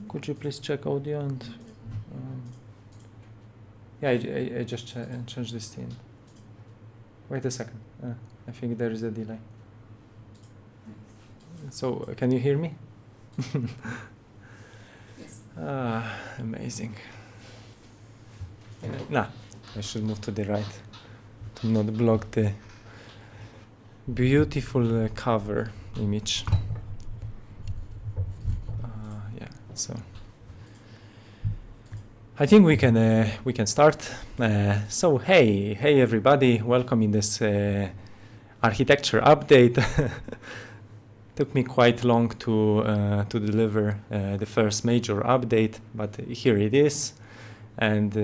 Could you please check audio and yeah, I just changed this thing. Wait a second. I think there is a delay. So can you hear me? Yes. Amazing. Nah, I should move to the right to not block the beautiful cover image. Yeah, so I think we can start. So hey everybody, welcome in this architecture update. Took me quite long to deliver the first major update, but here it is, and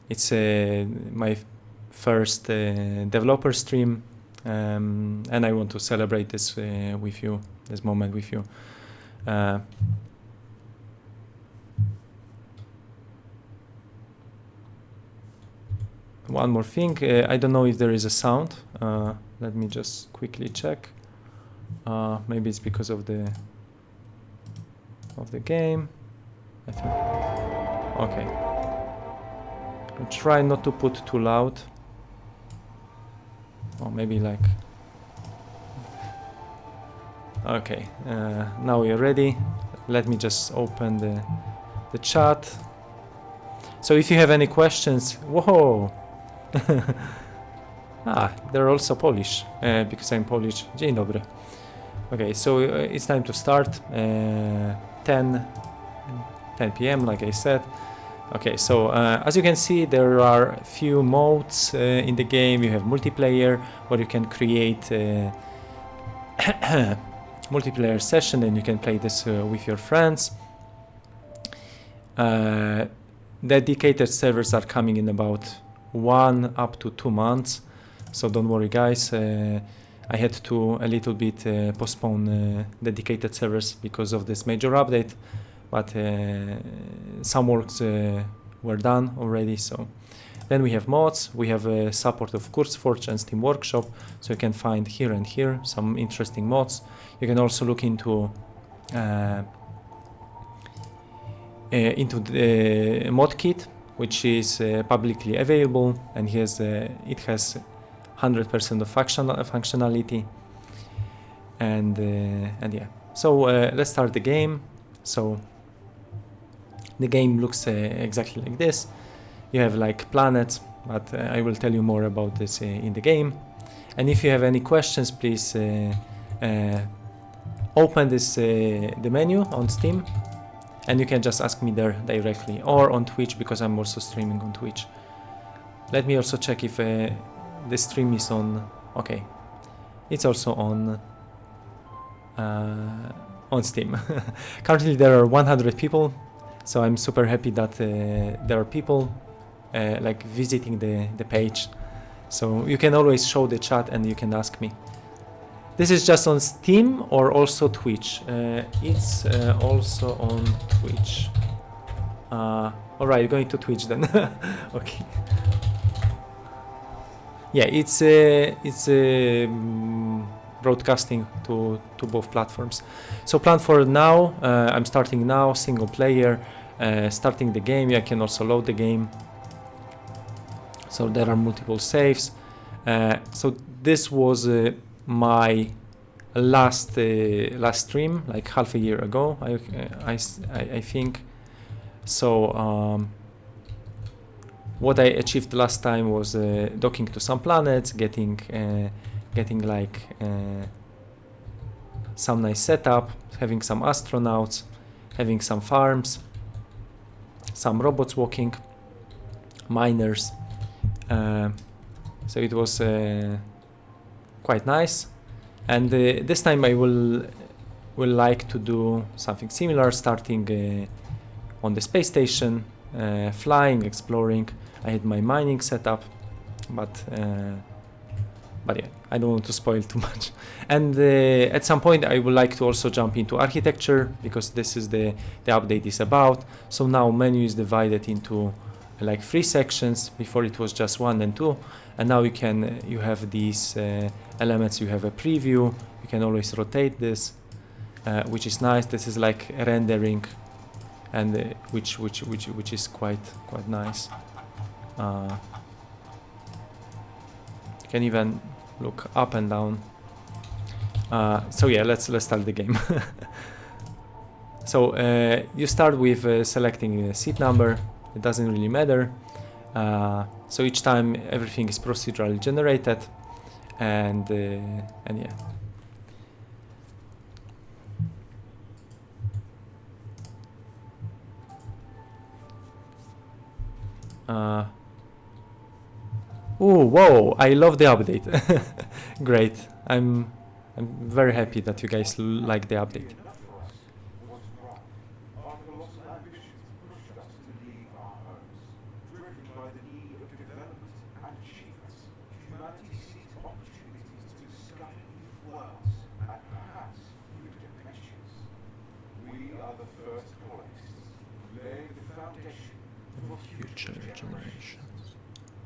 it's my first developer stream, and I want to celebrate this with you, this moment with you. One more thing, I don't know if there is a sound. Let me just quickly check. Maybe it's because of the game. I think. Okay. I'll try not to put too loud. Or maybe like. Okay. Now we are ready. Let me just open the chat. So if you have any questions, whoa. They're also Polish, because I'm Polish. Dzień dobry. Okay, so it's time to start. 10 p.m. like I said. Okay, so as you can see, there are a few modes in the game. You have multiplayer, where you can create a multiplayer session and you can play this with your friends. Dedicated servers are coming in about 1 up to 2 months, so don't worry guys. I had to a little bit postpone dedicated servers because of this major update, but some works were done already. So then we have mods, we have support of CurseForge and Steam Workshop, so you can find here and here some interesting mods. You can also look into the mod kit, which is publicly available, and it has 100% of functionality, and yeah. So let's start the game. So the game looks exactly like this. You have like planets, but I will tell you more about this in the game. And if you have any questions, please open this the menu on Steam, and you can just ask me there directly, or on Twitch, because I'm also streaming on Twitch. Let me also check if the stream is on. Okay, it's also on Steam. Currently there are 100 people, so I'm super happy that there are people like visiting the page. So you can always show the chat and you can ask me. This is just on Steam or also Twitch? It's also on Twitch. Alright, going to Twitch then. Okay. Yeah, it's broadcasting to both platforms. So plan for now. I'm starting now, single player. Starting the game. I can also load the game. So there are multiple saves. So this was my last stream, like half a year ago. I think. So. What I achieved last time was docking to some planets, getting like some nice setup, having some astronauts, having some farms, some robots walking, miners. So it was quite nice. And this time I will like to do something similar, starting on the space station, flying, exploring. I had my mining set up, but yeah, I don't want to spoil too much. And at some point I would like to also jump into architecture, because this is the update is about. So now menu is divided into like 3 sections. Before it was just 1 and 2, and now you have these elements. You have a preview, you can always rotate this, which is nice. This is like rendering and which is quite nice. You can even look up and down. So yeah, let's start the game. So you start with selecting a seat number. It doesn't really matter. So each time everything is procedurally generated, and yeah. Oh, whoa! I love the update. Great. I'm very happy that you guys like the update. Future generations.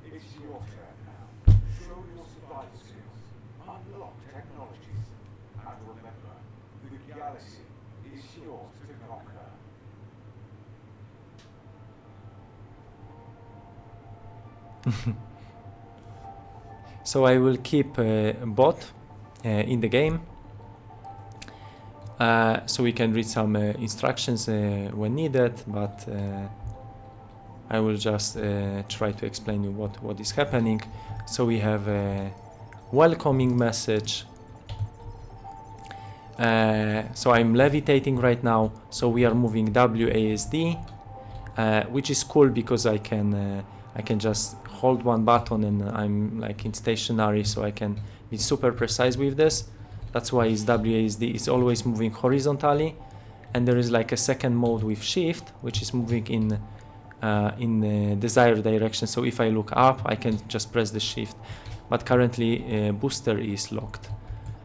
It's your turn now. Show your survival skills, unlock technologies, and remember, the galaxy is yours to conquer. So I will keep a bot in the game, so we can read some instructions when needed, but I will just try to explain you what is happening. So we have a welcoming message. So I'm levitating right now, so we are moving WASD, which is cool because I can just hold one button and I'm like in stationary, so I can be super precise with this. That's why WASD is always moving horizontally, and there is like a second mode with shift, which is moving in the desired direction. So if I look up, I can just press the shift, but currently booster is locked.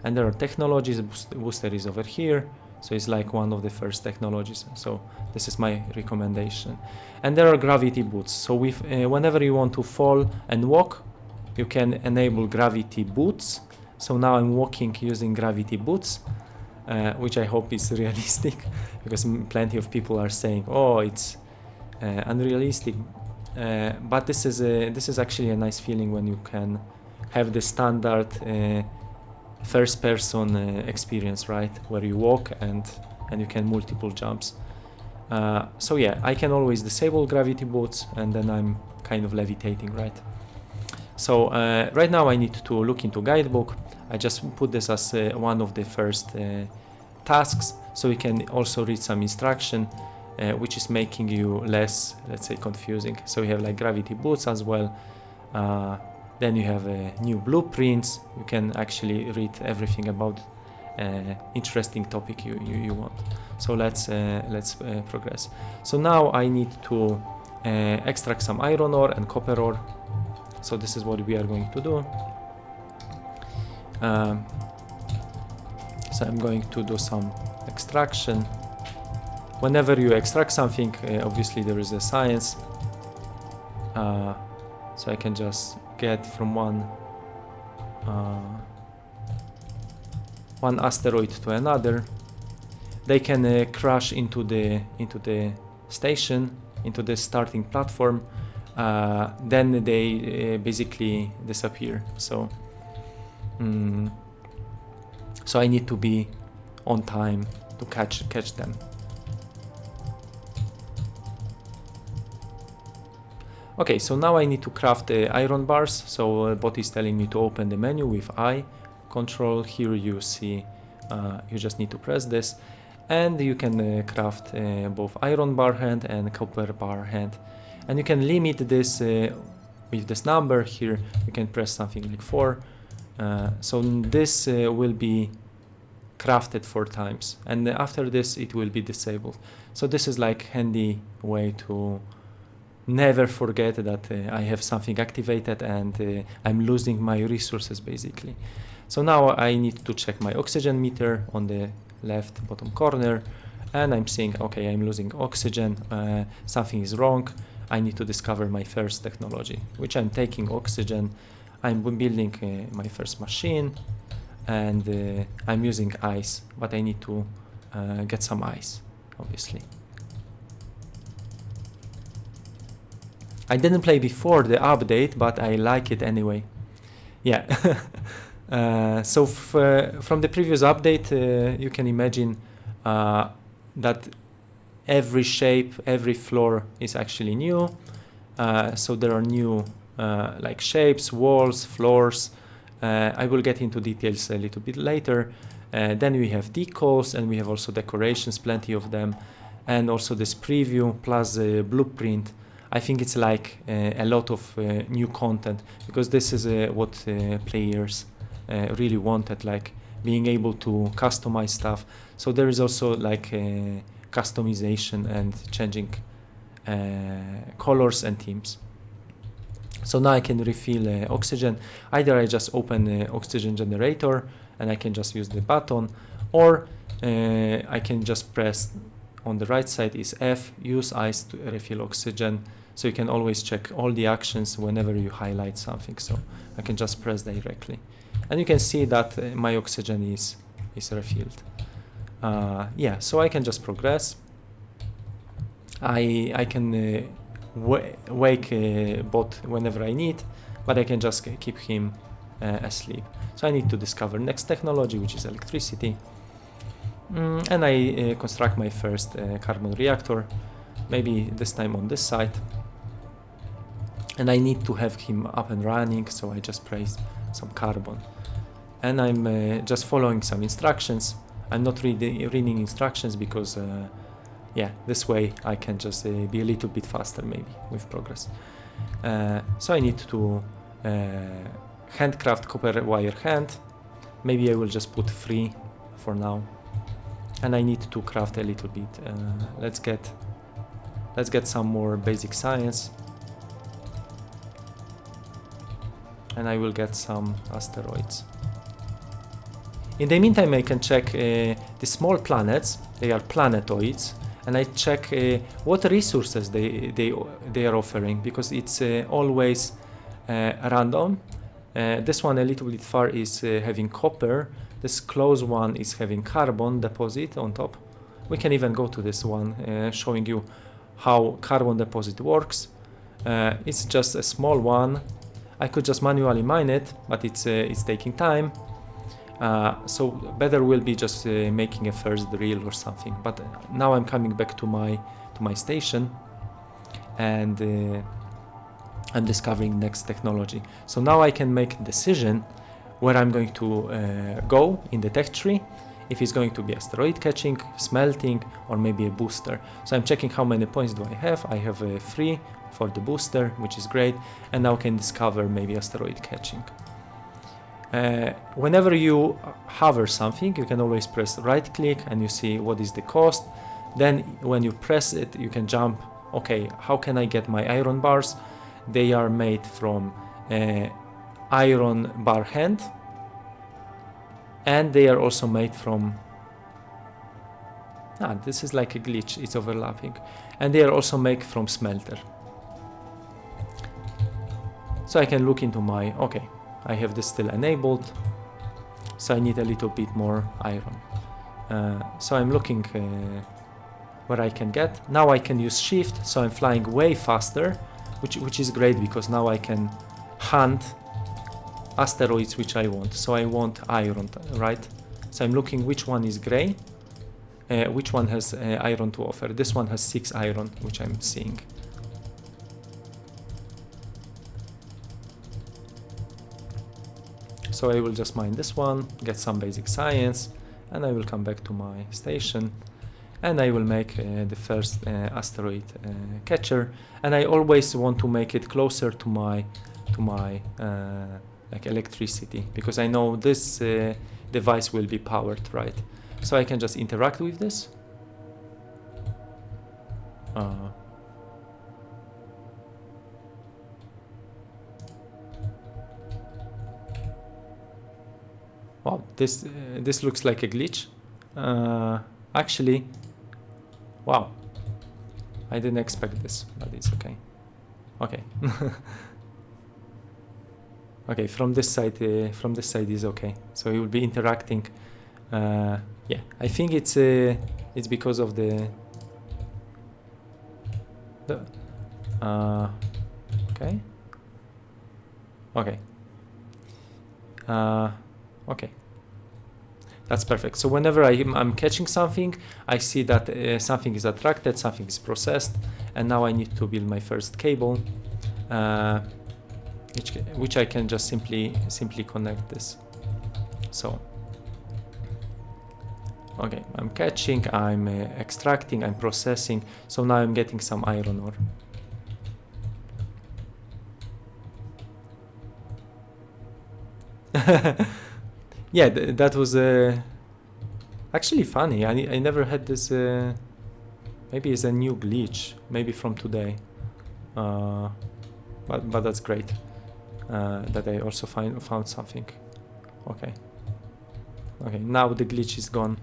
And there are technologies. Booster is over here, so it's like one of the first technologies. So this is my recommendation. And there are gravity boots. So with whenever you want to fall and walk, you can enable gravity boots. So now I'm walking using gravity boots, which I hope is realistic, because plenty of people are saying, "Oh, it's unrealistic." But this is actually a nice feeling when you can have the standard first-person experience, right, where you walk and you can multiple jumps. So yeah, I can always disable gravity boots, and then I'm kind of levitating, right? So right now I need to look into guidebook. I just put this as one of the first tasks, so we can also read some instruction, which is making you less, let's say, confusing. So we have like gravity boots as well. Then you have new blueprints. You can actually read everything about interesting topic you want. So let's progress. So now I need to extract some iron ore and copper ore. So this is what we are going to do. So I'm going to do some extraction. Whenever you extract something, obviously there is a science. So I can just get from one asteroid to another. They can crash into the station, into the starting platform. Then they basically disappear. So so I need to be on time to catch them. Okay, so now I need to craft the iron bars. So bot is telling me to open the menu with I control. Here you see you just need to press this, and you can craft both iron bar hand and copper bar hand, and you can limit this with this number here. You can press something like 4. So this will be crafted 4 times, and after this it will be disabled. So this is like handy way to never forget that I have something activated and I'm losing my resources basically. So now I need to check my oxygen meter on the left bottom corner, and I'm seeing, okay, I'm losing oxygen, something is wrong. I need to discover my first technology, which I'm taking oxygen. I'm building my first machine, and I'm using ice, but I need to get some ice, obviously. I didn't play before the update, but I like it anyway. Yeah. So from the previous update, you can imagine that every shape, every floor is actually new. So there are new like shapes, walls, floors. I will get into details a little bit later. Then we have decals, and we have also decorations, plenty of them, and also this preview plus the blueprint. I think it's like a lot of new content, because this is what players really wanted, like being able to customize stuff. So there is also like customization and changing colors and themes. So now I can refill oxygen. Either I just open the oxygen generator and I can just use the button, or I can just press on the right side is F, use ice to refill oxygen. So you can always check all the actions whenever you highlight something. So I can just press directly. And you can see that my oxygen is refilled. Yeah, so I can just progress. I can wake bot whenever I need, but I can just keep him asleep. So I need to discover next technology, which is electricity. And I construct my first carbon reactor, maybe this time on this side. And I need to have him up and running, so I just place some carbon. And I'm just following some instructions. I'm not reading instructions because yeah, this way I can just be a little bit faster maybe with progress. So I need to handcraft copper wire hand. Maybe I will just put 3 for now. And I need to craft a little bit. Let's get some more basic science. And I will get some asteroids. In the meantime, I can check the small planets. They are planetoids. And I check what resources they are offering, because it's always random. This one a little bit far is having copper. This close one is having carbon deposit on top. We can even go to this one, showing you how carbon deposit works. It's just a small one. I could just manually mine it, but it's taking time. So better will be just making a first drill or something. But now I'm coming back to my station, and I'm discovering next technology. So now I can make a decision where I'm going to go in the tech tree, if it's going to be asteroid catching, smelting, or maybe a booster. So I'm checking how many points do I have. I have 3 for the booster, which is great, and now I can discover maybe asteroid catching. Whenever you hover something, you can always press right click and you see what is the cost. Then when you press it, you can jump, okay, how can I get my iron bars? They are made from iron bar hand, and they are also made from this is like a glitch, it's overlapping, and they are also made from smelter. So I can look into my, okay, I have this still enabled, so I need a little bit more iron. So I'm looking where I can get. Now I can use shift, so I'm flying way faster, which is great, because now I can hunt asteroids which I want. So I want iron, right? So I'm looking which one is gray, which one has iron to offer. This one has 6 iron, which I'm seeing. So I will just mine this one, get some basic science, and I will come back to my station, and I will make the first asteroid catcher. And I always want to make it closer to my like electricity, because I know this device will be powered, right? So I can just interact with this. Wow, this looks like a glitch. Actually, wow, I didn't expect this, but it's okay. Okay. Okay, from this side is okay. So it will be interacting. Yeah, I think it's because of the Okay. Okay. Okay. That's perfect. So whenever I'm catching something, I see that something is attracted, something is processed, and now I need to build my first cable, which I can just simply connect this. So, okay, I'm catching, I'm extracting, I'm processing. So now I'm getting some iron ore. Yeah, that was actually funny. I never had this. Maybe it's a new glitch. Maybe from today. But that's great. That I also found something. Okay. Okay. Now the glitch is gone.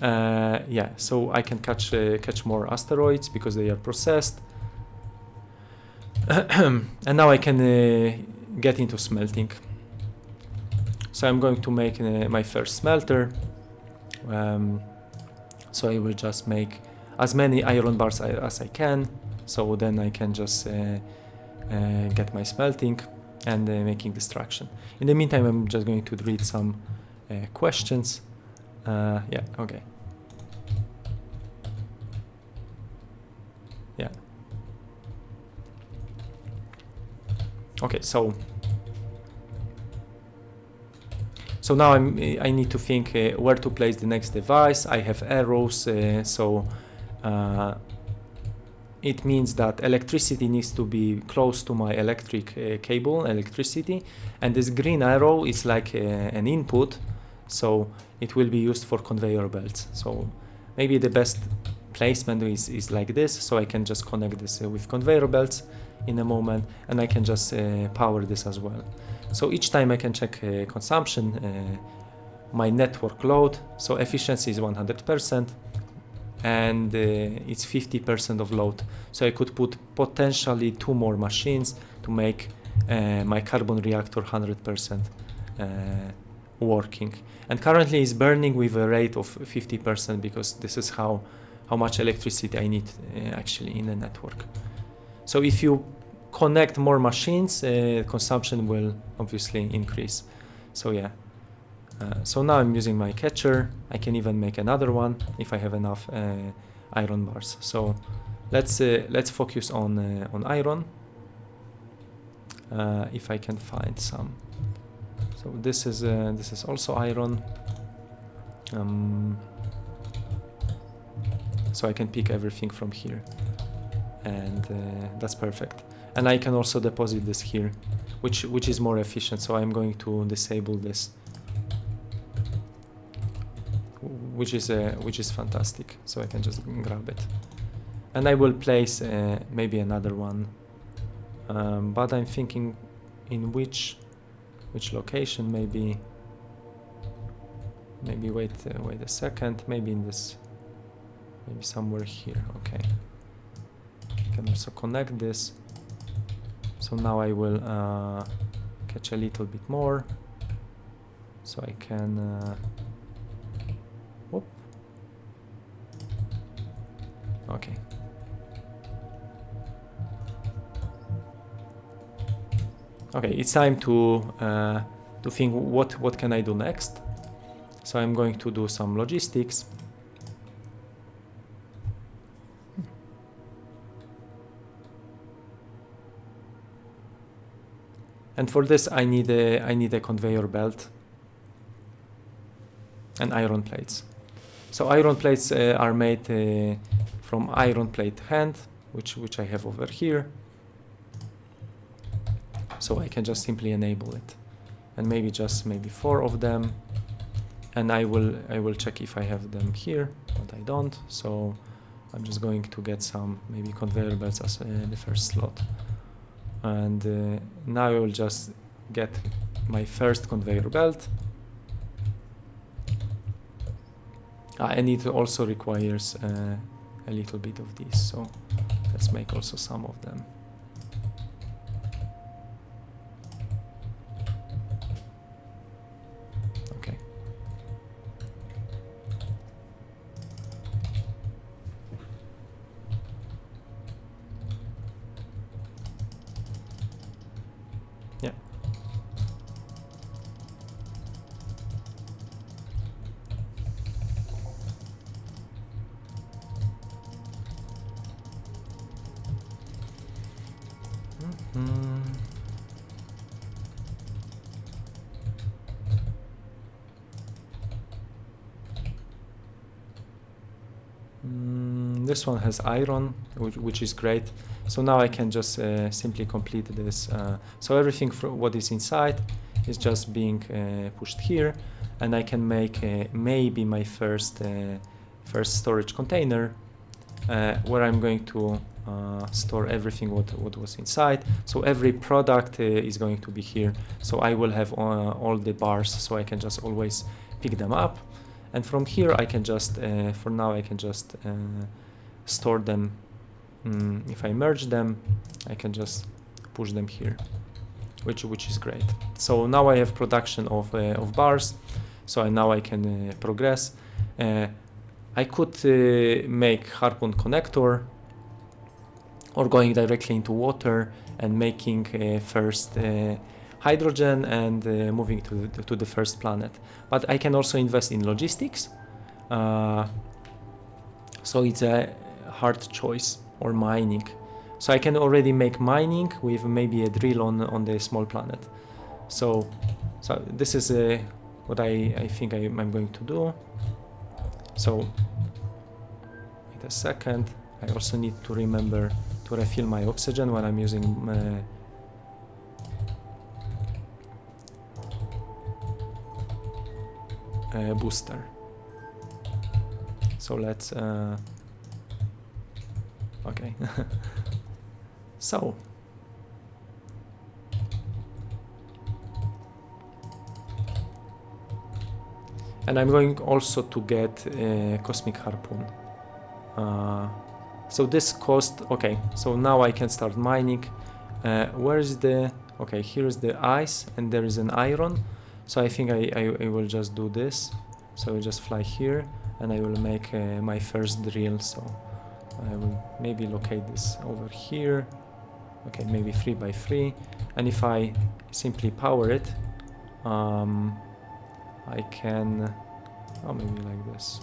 Yeah. So I can catch more asteroids because they are processed. And now I can get into smelting. So I'm going to make my first smelter. So I will just make as many iron bars as I can. So then I can just get my smelting and making destruction. In the meantime, I'm just going to read some questions. Yeah, okay. Yeah. Okay, so now I need to think where to place the next device. I have arrows, so it means that electricity needs to be close to my electric cable, electricity, and this green arrow is like an input, so it will be used for conveyor belts. So maybe the best placement is like this, so I can just connect this with conveyor belts in a moment, and I can just power this as well. So each time I can check consumption, my network load, so efficiency is 100%, and it's 50% of load. So I could put potentially 2 more machines to make my carbon reactor 100% working. And currently it's burning with a rate of 50% because this is how much electricity I need actually in the network. So if you connect more machines, consumption will obviously increase. So yeah. So now I'm using my catcher. I can even make another one if I have enough iron bars. So let's focus on iron. If I can find some. So this is also iron. So I can pick everything from here, and that's perfect. And I can also deposit this here, which is more efficient. So I'm going to disable this, which is fantastic. So I can just grab it, and I will place maybe another one. But I'm thinking in which location. Maybe wait a second. Maybe in this. Maybe somewhere here. Okay. I can also connect this. So now I will catch a little bit more. So I can. Whoop. Okay. Okay, it's time to think what can I do next. So I'm going to do some logistics. And for this, I need a conveyor belt and iron plates. So iron plates are made from iron plate hand, which I have over here. So I can just simply enable it, and maybe 4 of them. And I will check if I have them here, but I don't. So I'm just going to get some maybe conveyor belts as the first slot. And now I will just get my first conveyor belt. And it also requires a little bit of these, so let's make also some of them. Okay. This one has iron, which is great. So now I can just simply complete this. So everything what is inside is just being pushed here, and I can make maybe my first storage container where I'm going to store everything what was inside. So every product is going to be here. So I will have all the bars, so I can just always pick them up. And from here I can just, for now I can just store them. If I merge them, I can just push them here, which is great. So now I have production of bars. So now I can progress. I could make harpoon connector, or going directly into water and making first hydrogen and moving to the first planet. But I can also invest in logistics. So it's a hard choice, or mining. So I can already make mining with maybe a drill on the small planet. So this is what I think I'm going to do. So wait a second. I also need to remember to refill my oxygen when I'm using booster. So let's okay. So and I'm going also to get a cosmic harpoon. So this cost, okay, so now I can start mining. Where is the, okay, here's the ice and there is an iron. So I think I will just do this. So I'll just fly here and I will make my first drill. So I will maybe locate this over here. Okay, maybe 3 by 3. And if I simply power it, I can, oh, maybe like this.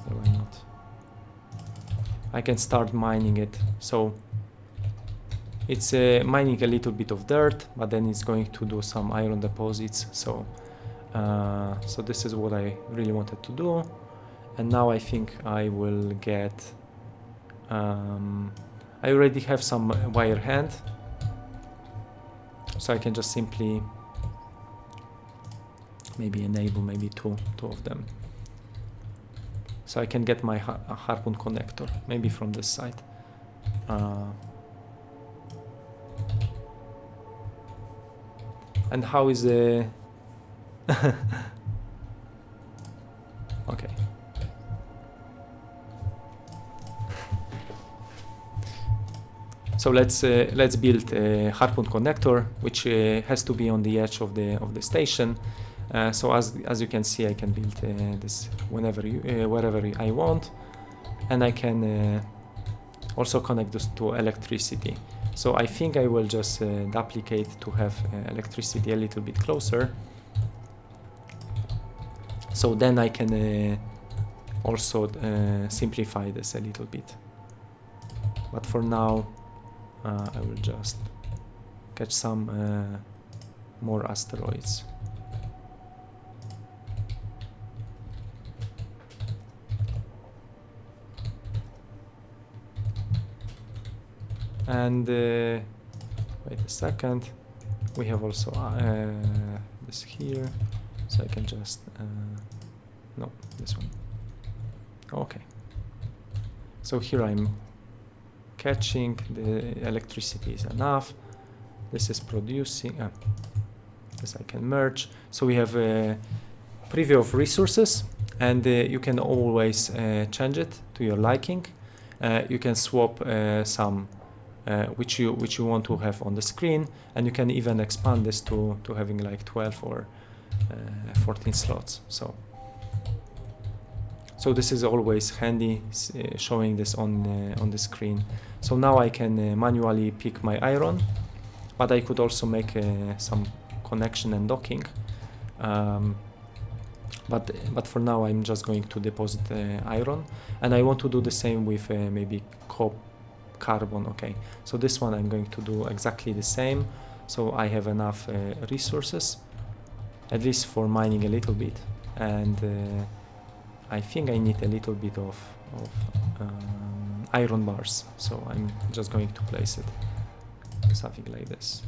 Why not? I can start mining it. So it's mining a little bit of dirt, but then it's going to do some iron deposits. So so this is what I really wanted to do. And now I think I will get I already have some wire hand, so I can just simply maybe enable maybe two of them. So I can get my harpoon connector, maybe from this side. And how is the... Okay. So let's build a harpoon connector, which has to be on the edge of the station. So as you can see, I can build this wherever I want, and I can also connect this to electricity. So I think I will just duplicate to have electricity a little bit closer. So then I can also simplify this a little bit. But for now, I will just catch some more asteroids. And wait a second, we have also this here, so I can just no, this one. Okay, so here I'm catching, the electricity is enough, this is producing, this I can merge. So we have a preview of resources, and you can always change it to your liking. You can swap some which you want to have on the screen, and you can even expand this to having like 12 or 14 slots. So this is always handy, showing this on the screen. So now I can manually pick my iron, but I could also make some connection and docking. But for now I'm just going to deposit iron, and I want to do the same with maybe carbon. Okay, so this one I'm going to do exactly the same, so I have enough resources, at least for mining a little bit. And I think I need a little bit of iron bars, so I'm just going to place it something like this.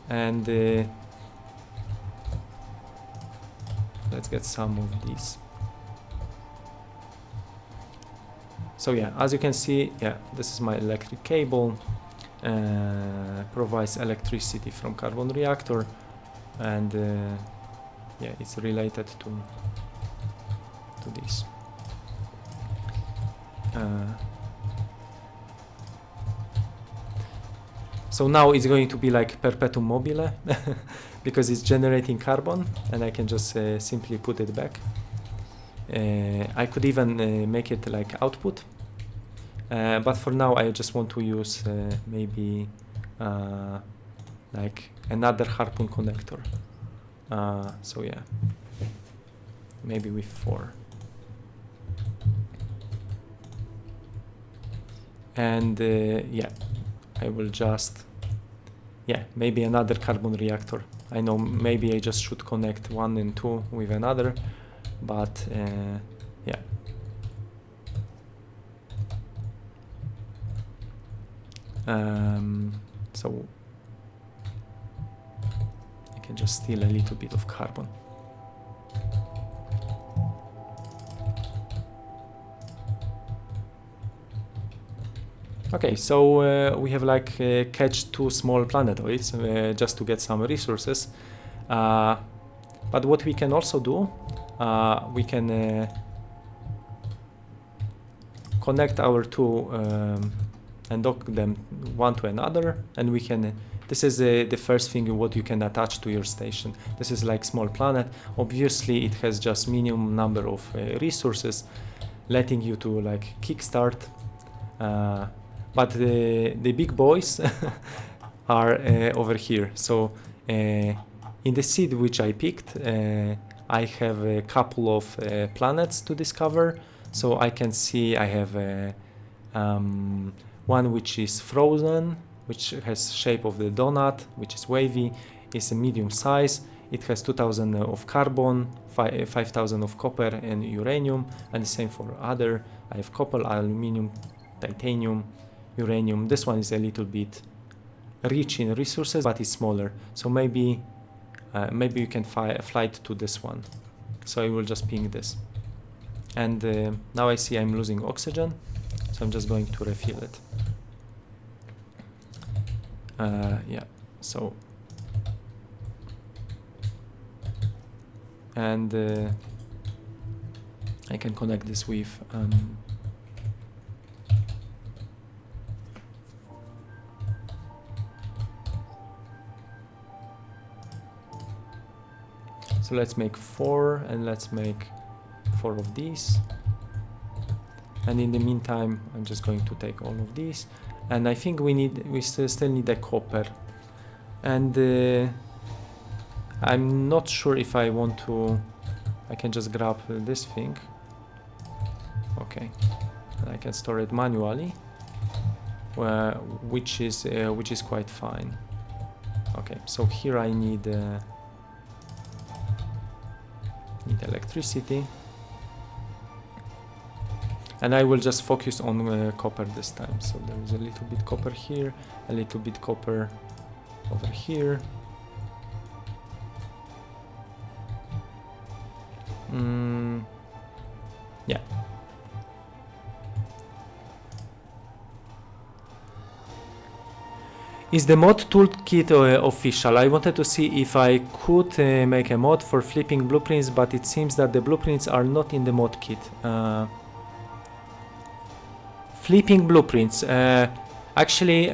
And let's get some of these. So yeah, as you can see, yeah, this is my electric cable, provides electricity from carbon reactor, and yeah, it's related to this. So now it's going to be like perpetuum mobile because it's generating carbon, and I can just simply put it back. I could even make it like output, but for now I just want to use maybe like another harpoon connector. So yeah, maybe with 4. And yeah, I will just, yeah, maybe another carbon reactor. I know maybe I just should connect 1 and 2 with another, but yeah. So I can just steal a little bit of carbon. Okay, so we have like catch 2 small planetoids just to get some resources. But what we can also do, we can connect our 2 and dock them one to another, and we can. This is the first thing what you can attach to your station. This is like small planet. Obviously, it has just minimum number of resources, letting you to like kickstart. But the big boys are over here. So in the seed which I picked, I have a couple of planets to discover. So I can see I have one which is frozen, which has shape of the donut, which is wavy. It's a medium size. It has 2000 of carbon, 5000 of copper and uranium, and the same for other. I have copper, aluminum, titanium, uranium. This one is a little bit rich in resources, but it's smaller. So maybe you can fly to this one. So I will just ping this. And now I see I'm losing oxygen, so I'm just going to refill it. Yeah, so and I can connect this with so let's make 4, and let's make 4 of these. And in the meantime, I'm just going to take all of these. And I think we still need a copper. And I'm not sure if I want to. I can just grab this thing. Okay, and I can store it manually, which is quite fine. Okay, so here I need electricity, and I will just focus on copper this time. So there is a little bit copper here, a little bit copper over here. Yeah. Is the mod toolkit official? I wanted to see if I could make a mod for flipping blueprints, but it seems that the blueprints are not in the mod kit. Flipping blueprints. Actually,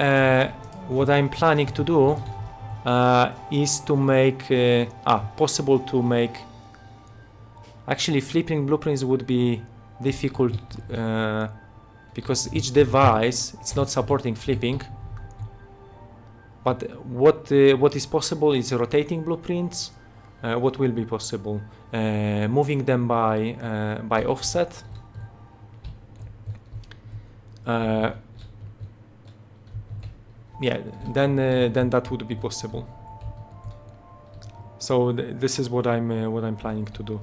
what I'm planning to do is to make possible to make. Actually, flipping blueprints would be difficult because each device it's not supporting flipping. But what is possible is rotating blueprints. What will be possible? Moving them by offset. yeah, then that would be possible. So this is what I'm planning to do.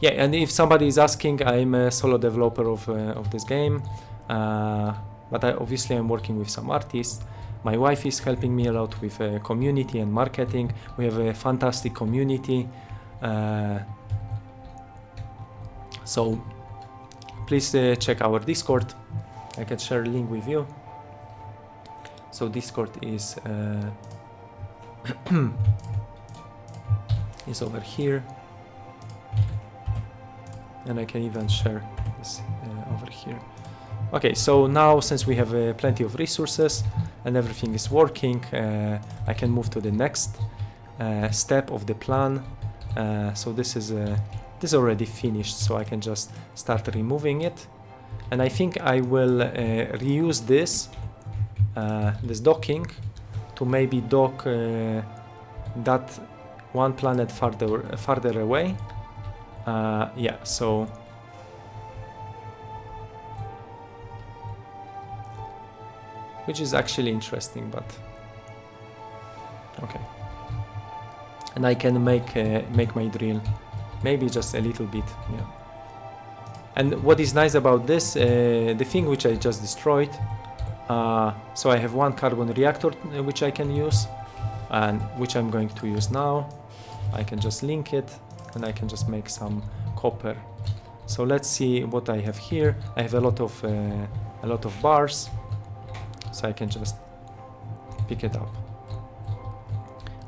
Yeah, and if somebody is asking, I'm a solo developer of this game, but obviously I'm working with some artists. My wife is helping me a lot with community and marketing. We have a fantastic community, so please check our Discord. I can share a link with you. So Discord is is over here, and I can even share this over here. Okay, so now since we have plenty of resources and everything is working, I can move to the next step of the plan. So this is already finished, so I can just start removing it, and I think I will reuse this docking to maybe dock that one planet farther away. Yeah, so which is actually interesting, but okay. And I can make my drill maybe just a little bit, yeah. And what is nice about this, the thing which I just destroyed, so I have one carbon reactor which I can use, and which I'm going to use now. I can just link it, and I can just make some copper. So let's see what I have here. I have a lot of bars, so I can just pick it up.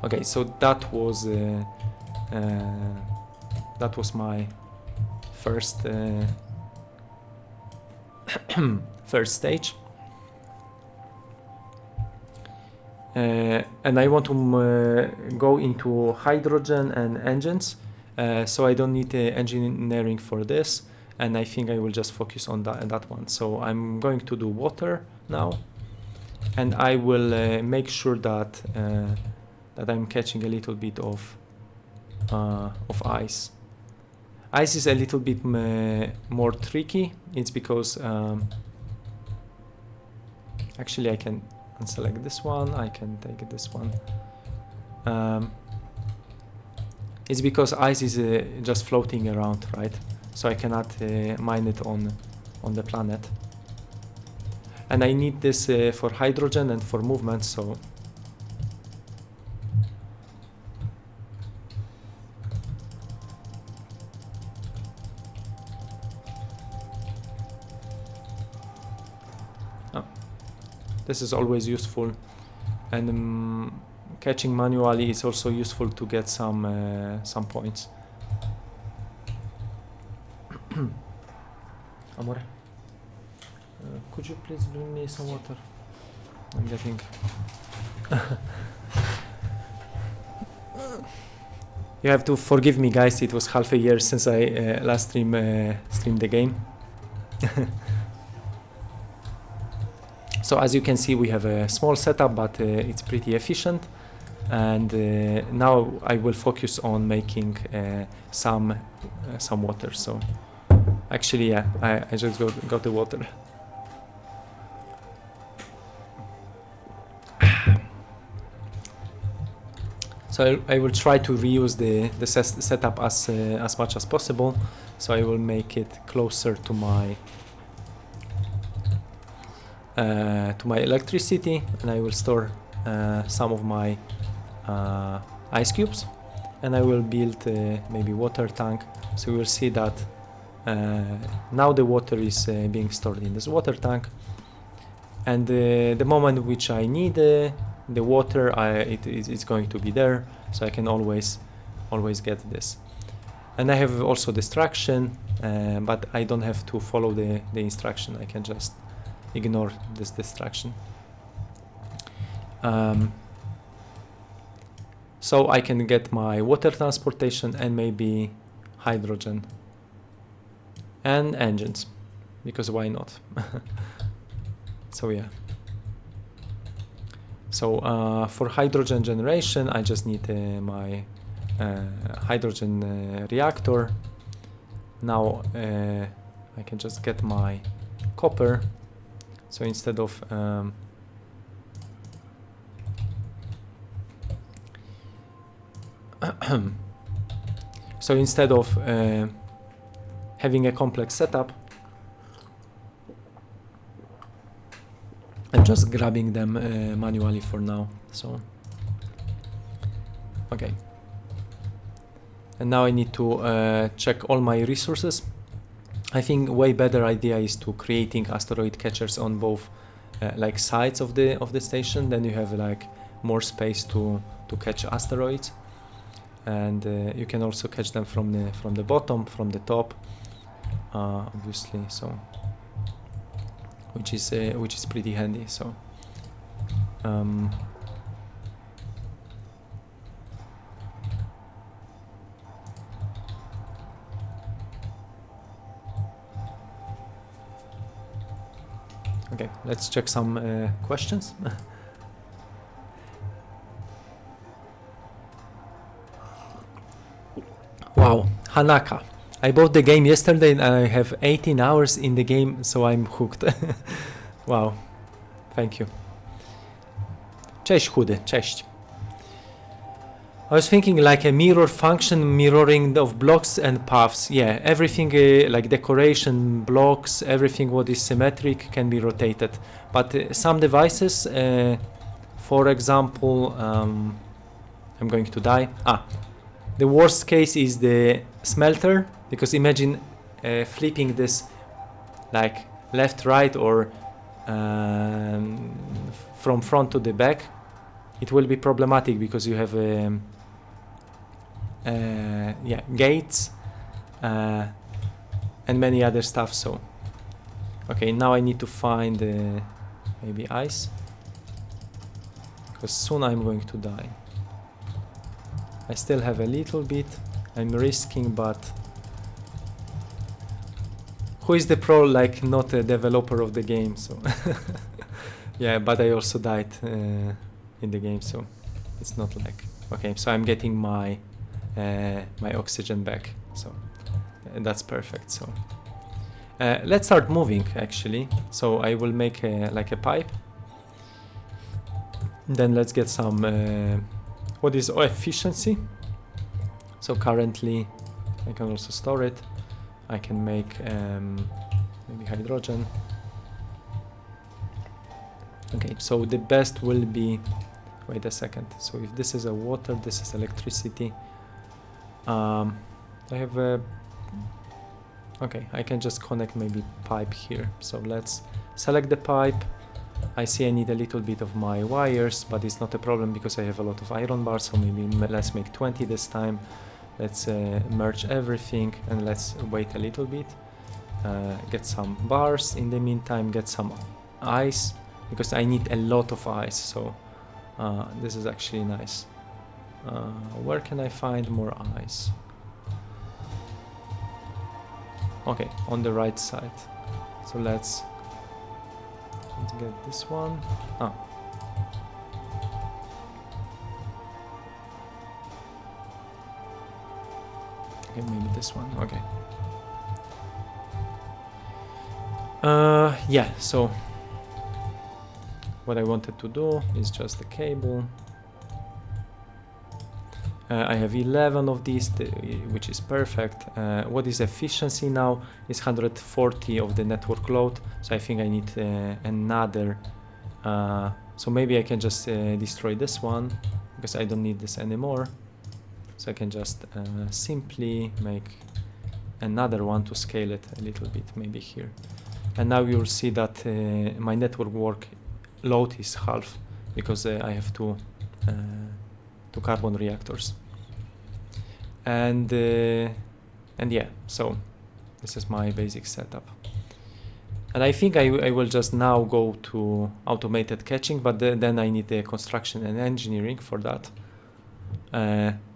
Okay, so that was my first first stage, and I want to go into hydrogen and engines. So I don't need engineering for this, and I think I will just focus on that one. So I'm going to do water now, and I will make sure that that I'm catching a little bit of ice. Ice is a little bit more tricky. It's because actually I can unselect this one. I can take this one. It's because ice is just floating around, right? So I cannot mine it on the planet. And I need this for hydrogen and for movement, so this is always useful, and catching manually is also useful to get some points. Amore, could you please bring me some water? I'm getting you have to forgive me, guys, it was half a year since I last streamed the game. So as you can see, we have a small setup, but it's pretty efficient. And now I will focus on making some water. So actually, yeah, I just got the water. So I will try to reuse the setup as much as possible. So I will make it closer to my electricity, and I will store some of my ice cubes, and I will build maybe water tank. So we will see that now the water is being stored in this water tank, and the moment which I need the water, it's going to be there, so I can always get this. And I have also distraction, but I don't have to follow the instruction. I can just ignore this distraction. So I can get my water transportation and maybe hydrogen and engines, because why not? So yeah. So for hydrogen generation, I just need my hydrogen reactor. Now I can just get my copper. So instead of having a complex setup and just grabbing them manually for now. So okay, and now I need to check all my resources. I think way better idea is to creating asteroid catchers on both like sides of the station. Then you have like more space to catch asteroids, and you can also catch them from the bottom, from the top, obviously. So which is pretty handy. So okay, let's check some questions. Wow, Hanaka. I bought the game yesterday and I have 18 hours in the game, so I'm hooked. Wow, thank you. Cześć chudy, cześć. I was thinking like a mirror function, mirroring of blocks and paths. Yeah, everything like decoration, blocks, everything what is symmetric can be rotated. But some devices, for example, I'm going to die. The worst case is the smelter, because imagine flipping this like left, right, or from front to the back. It will be problematic because you have gates and many other stuff. So okay, now I need to find maybe ice, because soon I'm going to die. I still have a little bit. I'm risking, but who is the pro like not a developer of the game? So yeah, but I also died in the game, so it's not like okay. So I'm getting my my oxygen back, so that's perfect. So let's start moving actually. So I will make like a pipe. Then let's get some what is efficiency. So currently I can also store it. I can make maybe hydrogen. Okay, so the best will be, wait a second, so if this is a water, this is electricity. I have a, okay, I can just connect maybe pipe here. So let's select the pipe. I see I need a little bit of my wires, but it's not a problem because I have a lot of iron bars, so maybe let's make 20 this time. Let's merge everything and let's wait a little bit. Get some bars in the meantime, get some ice, because I need a lot of ice, so this is actually nice. Where can I find more ice? Okay, on the right side. So let's get this one. Okay, maybe this one. Okay. Yeah, so what I wanted to do is just the cable. I have 11 of these, which is perfect. What is efficiency now is 140 of the network load, so I think I need another. So maybe I can just destroy this one because I don't need this anymore. So I can just simply make another one to scale it a little bit, maybe here. And now you'll see that my network load is half because I have two carbon reactors. And yeah, so this is my basic setup. And I think I will just now go to automated catching, but then I need the construction and engineering for that.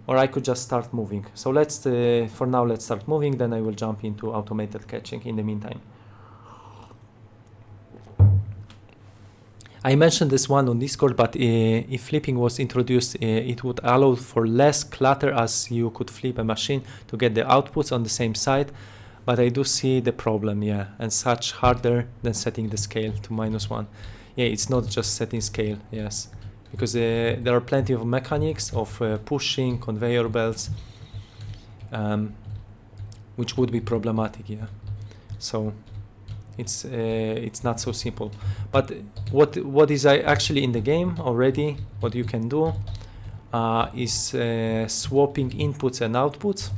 Or I could just start moving. So let's, for now, let's start moving, then I will jump into automated catching in the meantime. I mentioned this one on Discord, but if flipping was introduced, it would allow for less clutter, as you could flip a machine to get the outputs on the same side. but I do see the problem, yeah, and such harder than setting the scale to -1. Yeah, it's not just setting scale, yes, because there are plenty of mechanics of pushing conveyor belts, which would be problematic, yeah. So it's not so simple. But what is actually in the game already, what you can do is swapping inputs and outputs,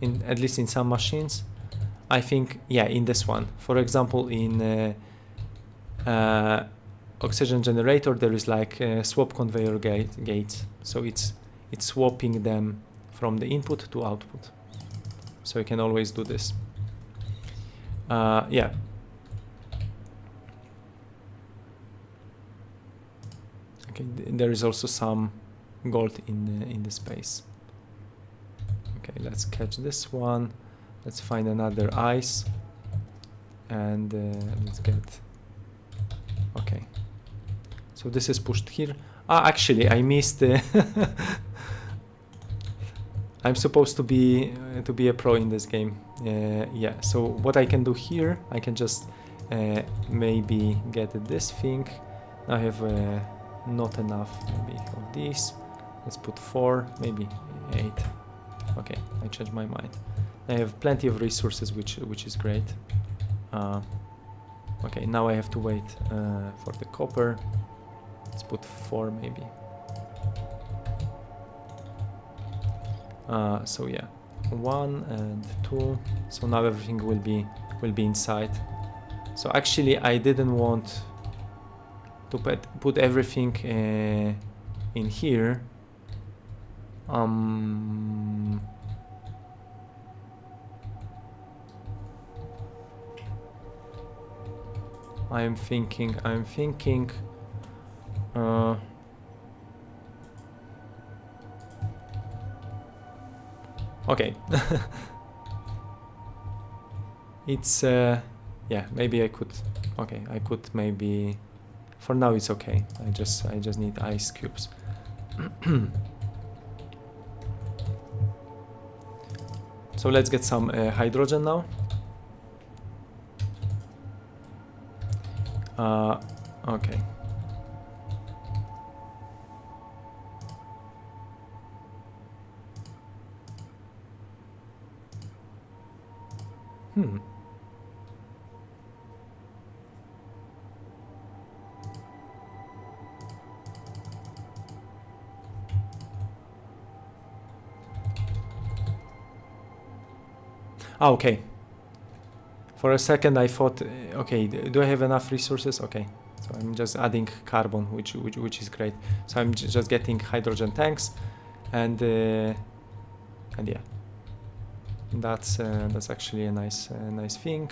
at least in some machines. I think, yeah, in this one, for example, in oxygen generator, there is like swap conveyor gates, so it's swapping them from the input to output. So you can always do this. Yeah. Okay, there is also some gold in the space. Okay, let's catch this one. Let's find another ice, and let's get. Okay. So this is pushed here. Ah, actually, I missed. I'm supposed to be a pro in this game. Yeah. So what I can do here, I can just maybe get this thing. I have not enough maybe of these. Let's put 4, maybe 8. Okay, I changed my mind. I have plenty of resources, which is great. Okay, now I have to wait for the copper. Let's put 4 maybe. So yeah, 1 and 2. So now everything will be inside. So actually, I didn't want to put everything in here. I'm thinking. Okay. It's yeah, maybe I could. Okay, I could maybe. For now, it's okay. I just need ice cubes. So let's get some hydrogen now. Okay. Ah, okay. For a second I thought, okay, do I have enough resources? Okay, so I'm just adding carbon, which is great. So I'm just getting hydrogen tanks, and yeah, that's actually a nice thing.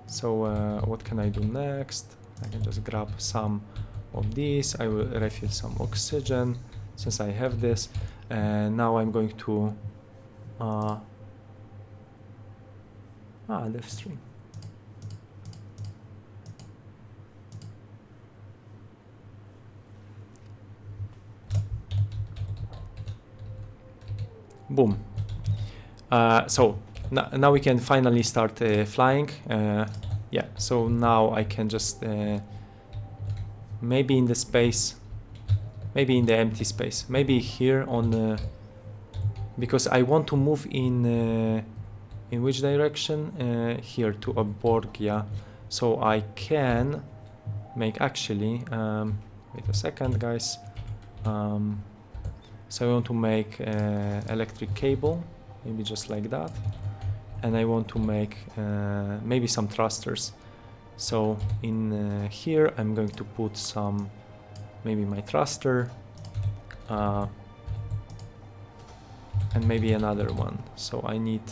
So what can I do next? I can just grab some of these. I will refill some oxygen since I have this, and now I'm going to left string. Boom. So now we can finally start flying. Yeah, so now I can just maybe in the space, maybe in the empty space, maybe here on because I want to move in which direction? Here to Aborgia. So I can make actually wait a second, guys. So I want to make electric cable, maybe just like that, and I want to make maybe some thrusters. So in here I'm going to put some, maybe my thruster, and maybe another one. So I need,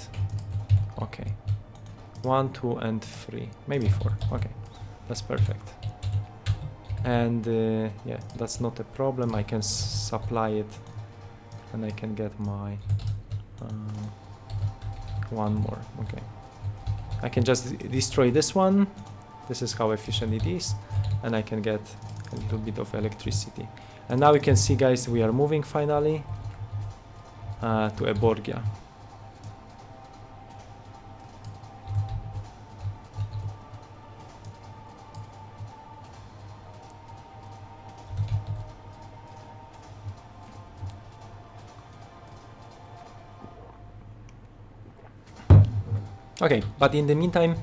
okay, 1, 2, and 3, maybe 4. Okay, that's perfect. And yeah, that's not a problem. I can supply it, and I can get my one more. Okay, I can just destroy this one. This is how efficient it is, and I can get a little bit of electricity. And now you can see, guys, we are moving finally. to Eborgia. Okay, but in the meantime,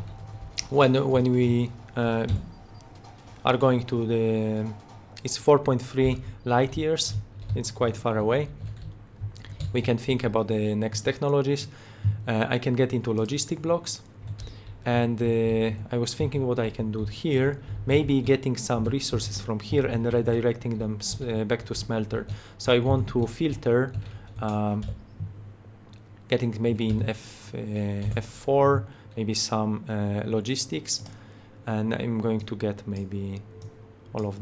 when we are going to the, it's 4.3 light years, it's quite far away. We can think about the next technologies. I can get into logistic blocks, and I was thinking what I can do here, maybe getting some resources from here and redirecting them back to smelter. So I want to filter, getting maybe in F4, maybe some logistics, and I'm going to get maybe all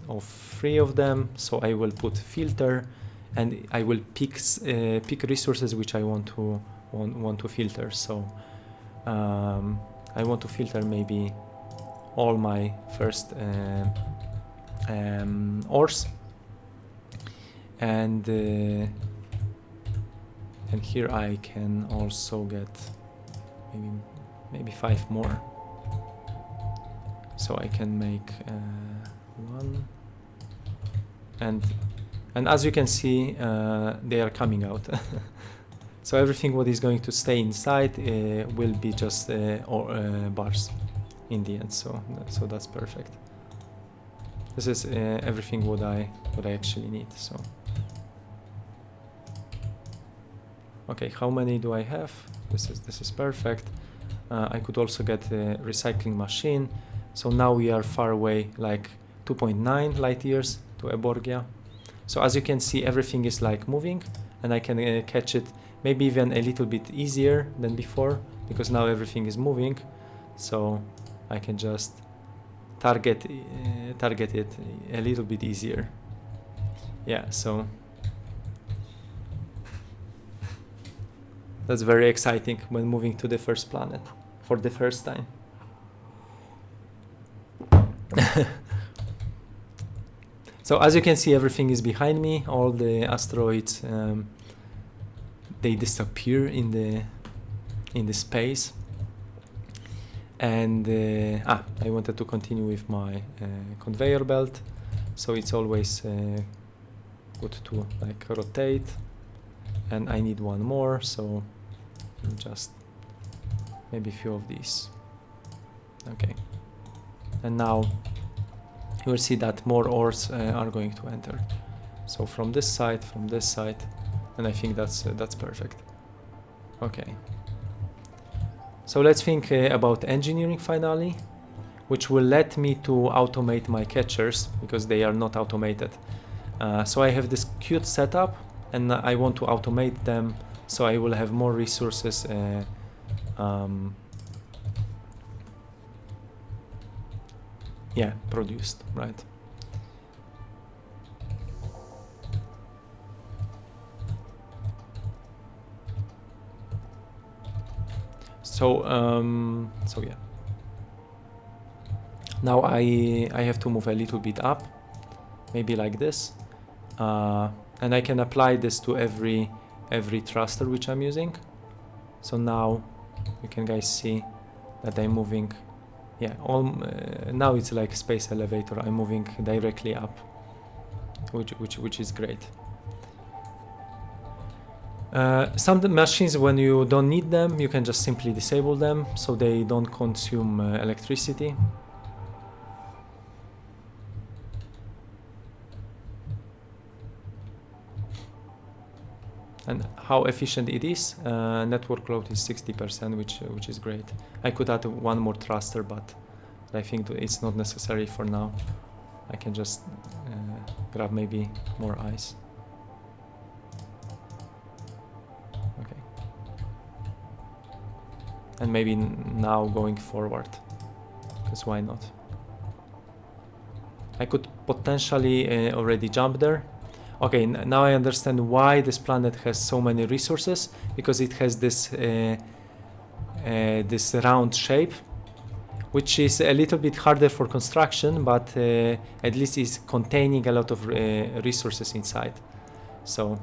of 3 of them. So I will put filter, and I will pick resources which I want to filter. So I want to filter maybe all my first ores, and here I can also get maybe 5 more. So I can make 1, and as you can see, they are coming out. So everything what is going to stay inside will be just bars in the end. So that's perfect. This is everything what I actually need. So okay, how many do I have? This is perfect. I could also get a recycling machine. So now we are far away, like 2.9 light years to Eborgia. So as you can see, everything is like moving, and I can catch it maybe even a little bit easier than before, because now everything is moving. So I can just target it a little bit easier. Yeah, so that's very exciting when moving to the first planet for the first time. So as you can see, everything is behind me. All the asteroids, they disappear in the space. And I wanted to continue with my conveyor belt. So it's always good to like rotate. And I need one more, so just maybe a few of these. Okay. And now you will see that more ores are going to enter. So from this side, and I think that's perfect. Okay. So let's think about engineering finally, which will let me to automate my catchers, because they are not automated. So I have this cute setup, and I want to automate them, so I will have more resources produced, right? So yeah. Now I have to move a little bit up, maybe like this, and I can apply this to every thruster which I'm using. So now you can guys see that I'm moving. Yeah, now it's like space elevator. I'm moving directly up, which is great. Some machines, when you don't need them, you can just simply disable them so they don't consume electricity. And how efficient it is, network load is 60%, which is great. I could add one more thruster, but I think it's not necessary for now. I can just grab maybe more ice. Okay. And maybe now going forward, because why not? I could potentially already jump there. Okay, now I understand why this planet has so many resources, because it has this this round shape, which is a little bit harder for construction, but at least is containing a lot of resources inside. So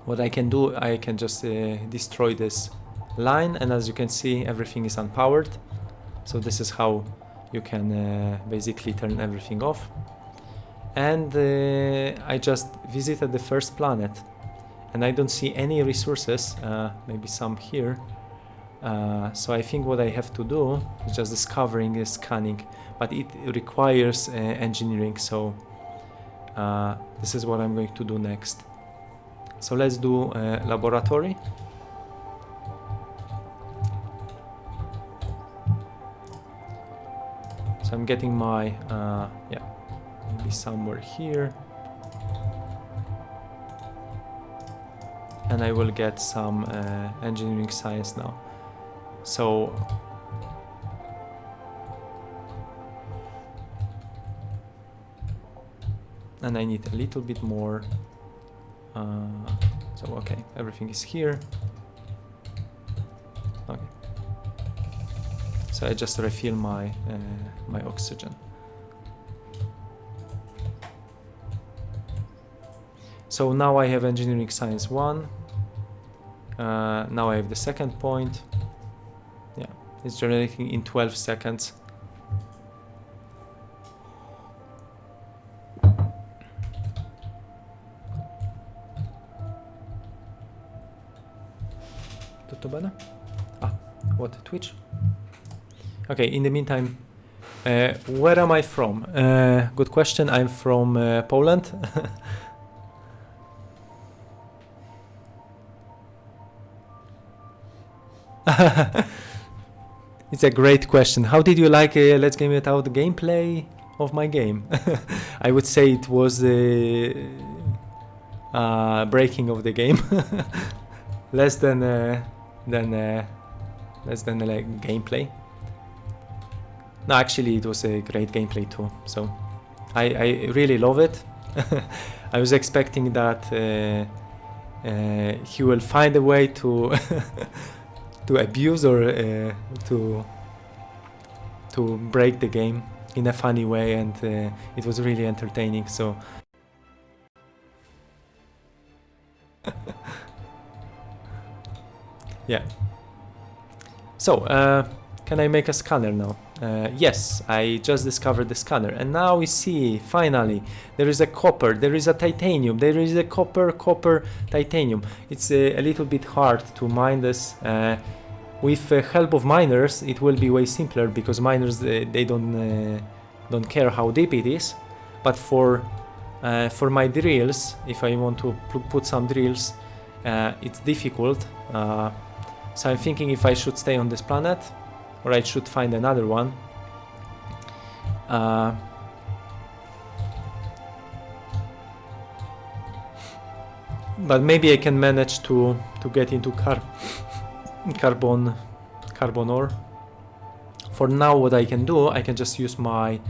what I can do, I can just destroy this line, and as you can see, everything is unpowered. So this is how you can basically turn everything off. And I just visited the first planet, and I don't see any resources, maybe some here. So I think what I have to do is just discovering and scanning, but it requires engineering, so this is what I'm going to do next. So let's do laboratory. So I'm getting my, yeah, maybe somewhere here. And I will get some engineering science now. So and I need a little bit more. So okay, everything is here. Okay. So I just refill my my oxygen. So now I have engineering science 1. Now I have the second point. Yeah, it's generating in 12 seconds. Tutto bene? Ah, what, Twitch? Okay, in the meantime, where am I from? Good question. I'm from Poland. It's a great question. How did you like Let's Game It Out gameplay of my game? I would say it was the breaking of the game. less than gameplay. No, actually it was a great gameplay too. So I really love it. I was expecting that he will find a way to to abuse or to break the game in a funny way, and it was really entertaining. So yeah. So can I make a scanner now? Yes, I just discovered the scanner, and now we see finally there is a copper, there is a titanium, there is a copper titanium. It's a little bit hard to mine this. With help of miners it will be way simpler, because miners they don't care how deep it is. But for my drills, if I want to put some drills, it's difficult. So I'm thinking if I should stay on this planet, or I should find another one. But maybe I can manage to get into carbon ore. For now, what I can do, I can just use my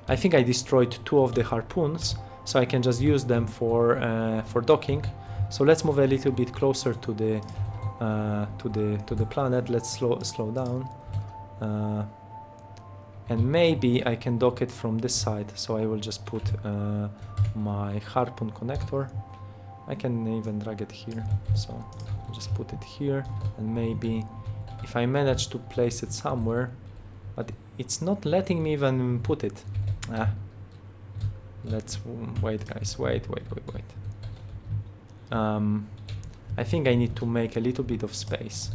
I think I destroyed 2 of the harpoons, so I can just use them for docking. So let's move a little bit closer to the planet. Let's slow down, and maybe I can dock it from this side. So I will just put my harpoon connector. I can even drag it here, so I'll just put it here, and maybe if I manage to place it somewhere, but it's not letting me even put it. Let's wait, guys. Wait. I think I need to make a little bit of space,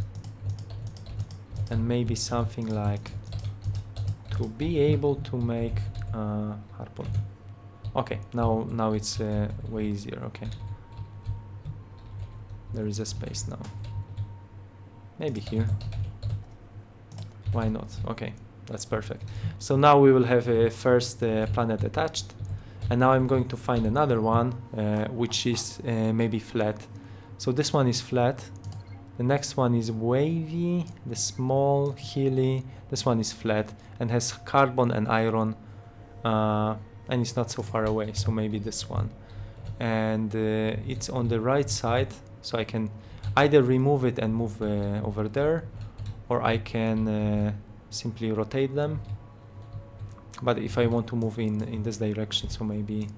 and maybe something like to be able to make harpoon. Okay, now it's way easier. Okay, there is a space now. Maybe here. Why not? Okay, that's perfect. So now we will have a first planet attached, and now I'm going to find another one which is maybe flat. So this one is flat, the next one is wavy, the small, hilly, this one is flat and has carbon and iron, and it's not so far away, so maybe this one. And it's on the right side, so I can either remove it and move over there, or I can simply rotate them. But if I want to move in this direction, so maybe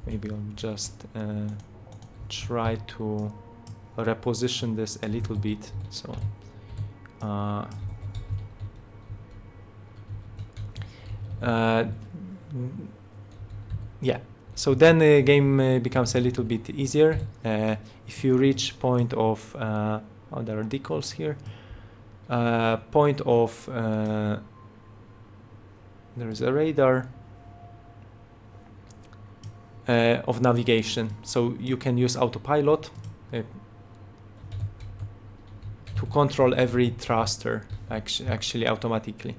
I'll just try to reposition this a little bit. So yeah, So then the game becomes a little bit easier. If you reach point of oh, there are decals here. Point of there is a radar of navigation, so you can use autopilot to control every thruster actually automatically.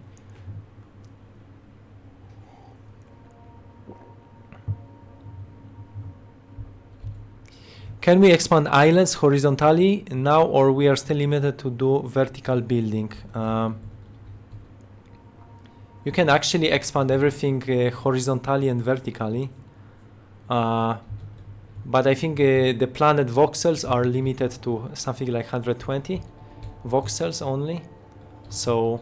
Can we expand islands horizontally now, or we are still limited to do vertical building? You can actually expand everything horizontally and vertically. But I think the planet voxels are limited to something like 120 voxels only. So,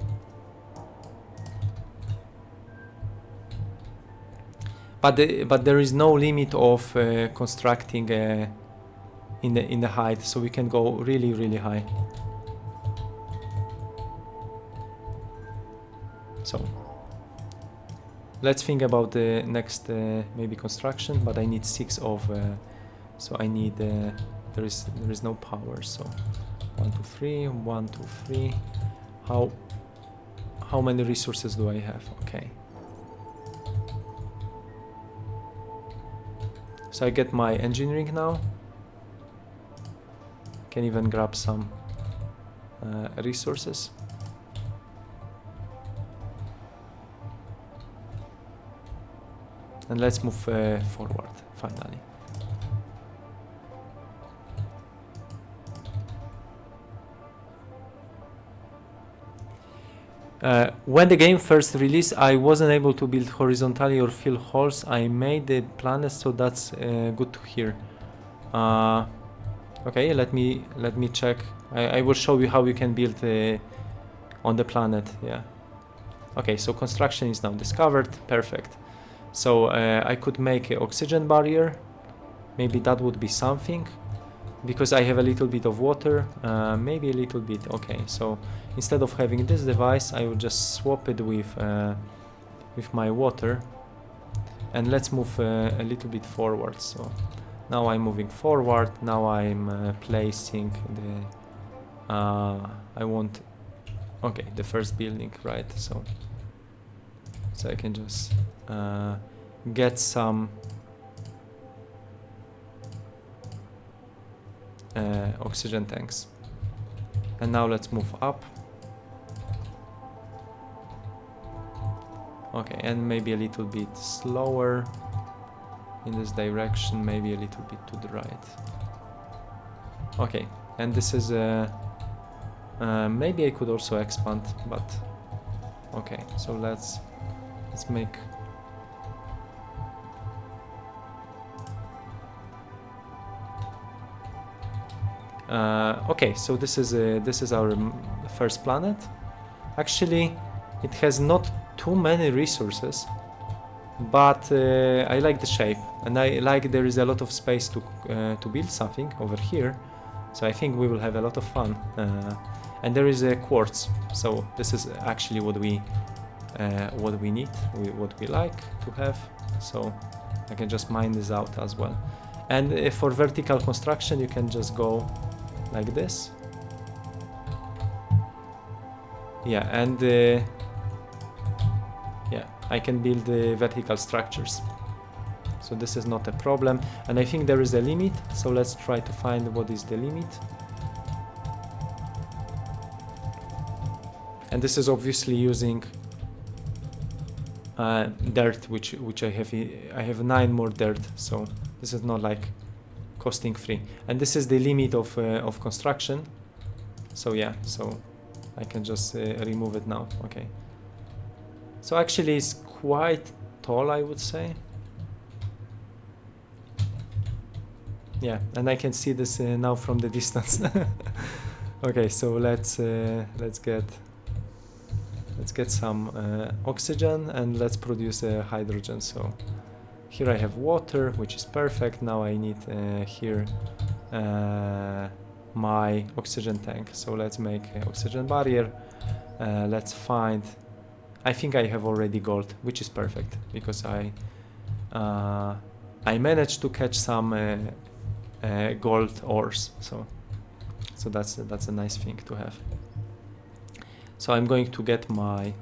but there is no limit of constructing in the height, so we can go really high. So let's think about the next maybe construction, but I need 6 of so I need there is no power, so 1 2 3 1 2 3. How many resources do I have? Okay, so I get my engineering now. Can even grab some resources. And let's move forward, finally. When the game first released, I wasn't able to build horizontally or fill holes. I made the planet, so that's good to hear. Okay, let me check. I will show you how you can build on the planet. Yeah. Okay, so construction is now discovered. Perfect. So I could make an oxygen barrier. Maybe that would be something, because I have a little bit of water. Maybe a little bit. Okay, so instead of having this device, I will just swap it with my water. And let's move a little bit forward. So now I'm moving forward. Now I'm placing the I want, okay, the first building, right? So I can just get some oxygen tanks. And now let's move up. Okay, and maybe a little bit slower in this direction, maybe a little bit to the right. Okay, and this is maybe I could also expand, but okay, so let's make okay, so this is our first planet. Actually, it has not too many resources, but I like the shape, and I like there is a lot of space to build something over here. So I think we will have a lot of fun. And there is a quartz, so this is actually what we need, what we like to have. So I can just mine this out as well. And for vertical construction, you can just go like this. Yeah, and yeah, I can build vertical structures. So this is not a problem. And I think there is a limit. So let's try to find what is the limit. And this is obviously using dirt, which I have. I have 9 more dirt. So this is not like costing free. And this is the limit of construction. So yeah, so I can just remove it now. Okay. So actually it's quite tall, I would say. Yeah, and I can see this now from the distance. Okay, so let's get some oxygen, and let's produce hydrogen. So here I have water, which is perfect. Now I need here my oxygen tank. So let's make an oxygen barrier. Let's find, I think I have already gold, which is perfect, because I I managed to catch some gold ores, so that's a nice thing to have. So I'm going to get my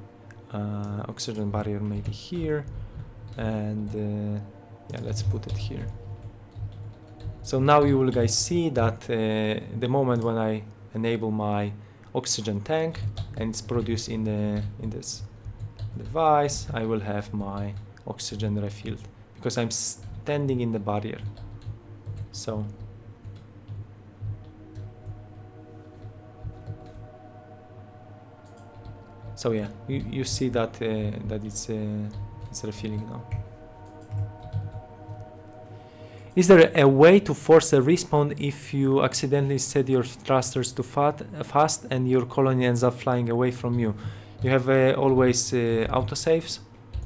oxygen barrier maybe here, and yeah, let's put it here. So now you will guys see that the moment when I enable my oxygen tank and it's produced in this device, I will have my oxygen refilled because I'm standing in the barrier. So yeah, you see that that it's refilling now. Is there a way to force a respawn if you accidentally set your thrusters to fast and your colony ends up flying away from you? You have always autosaves,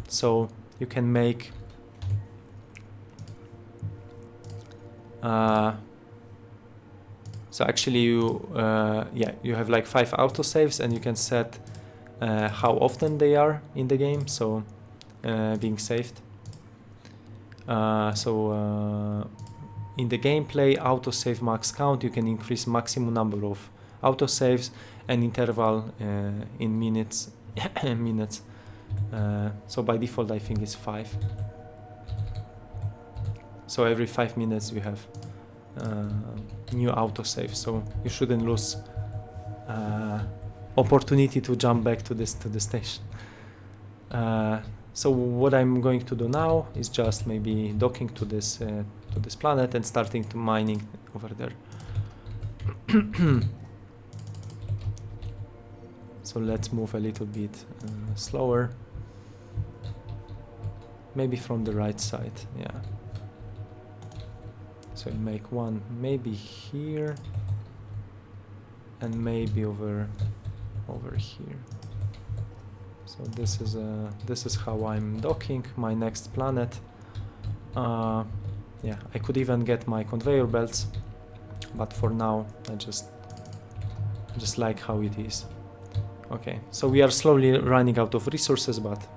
so you can make so actually you yeah, you have like 5 autosaves and you can set how often they are in the game, so being saved. In the gameplay autosave max count, you can increase maximum number of autosaves and interval in minutes. minutes. So by default I think it's 5. So every 5 minutes you have new autosave, so you shouldn't lose opportunity to jump back to the station. So what I'm going to do now is just maybe docking to this planet and starting to mining over there. So let's move a little bit slower. Maybe from the right side, yeah. So I'll make one maybe here and maybe over here. So this is how I'm docking my next planet. Yeah, I could even get my conveyor belts, but for now I just like how it is. Okay, so we are slowly running out of resources, but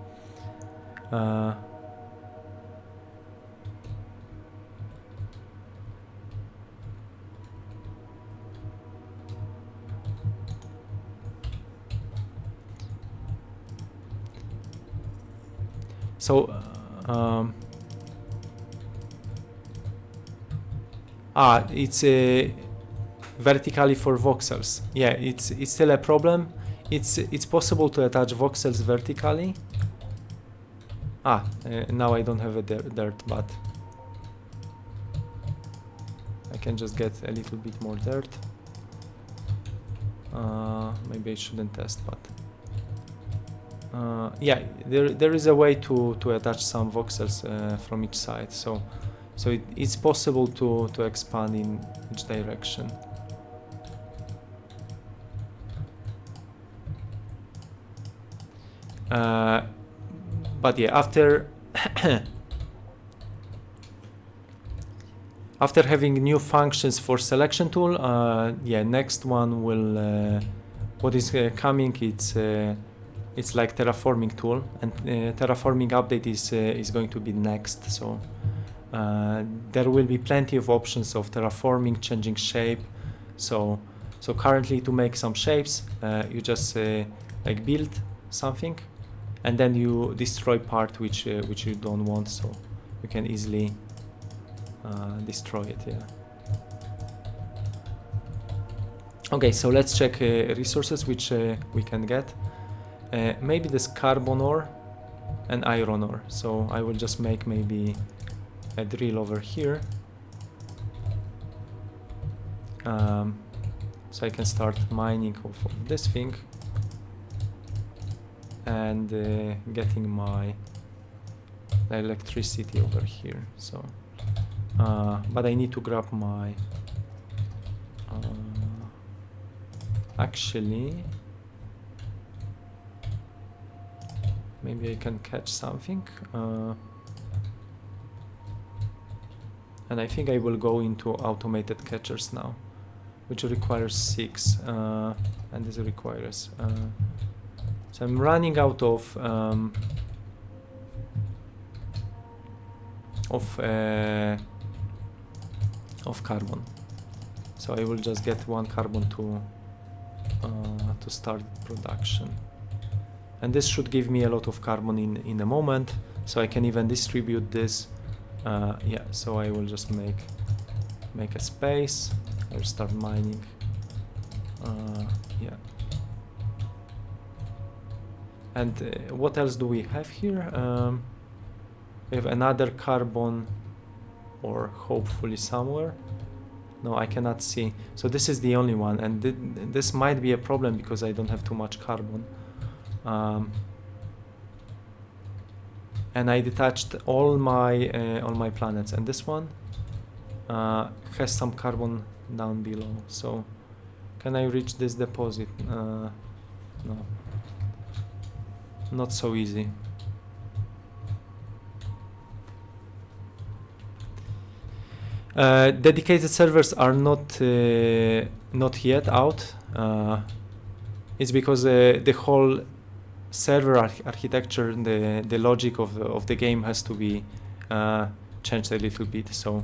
so it's vertically for voxels. Yeah, it's still a problem. It's possible to attach voxels vertically. Now I don't have a dirt, but I can just get a little bit more dirt. Maybe I shouldn't test, but yeah, there is a way to attach some voxels from each side, so it's possible to expand in each direction. But yeah, after after having new functions for selection tool, yeah, next one will what is coming, it's like terraforming tool, and terraforming update is going to be next. So there will be plenty of options of terraforming, changing shape. So currently, to make some shapes, you just like build something, and then you destroy part which you don't want, so you can easily destroy it. Yeah. Okay, so let's check resources which we can get. Maybe this carbon ore and iron ore. So I will just make maybe a drill over here. So I can start mining of this thing and getting my electricity over here. So, but I need to grab my actually. Maybe I can catch something. And I think I will go into automated catchers now, which requires 6, and this requires. So I'm running out of of carbon. So I will just get 1 carbon to start production, and this should give me a lot of carbon in a moment, so I can even distribute this. Yeah, so I will just make a space. I'll start mining. Yeah. And what else do we have here? We have another carbon, or hopefully somewhere. No, I cannot see. So this is the only one, and this might be a problem because I don't have too much carbon. And I detached all my planets, and this one has some carbon down below. So can I reach this deposit? No, not so easy. Dedicated servers are not yet out. It's because the whole server architecture, the logic of the game has to be changed a little bit. So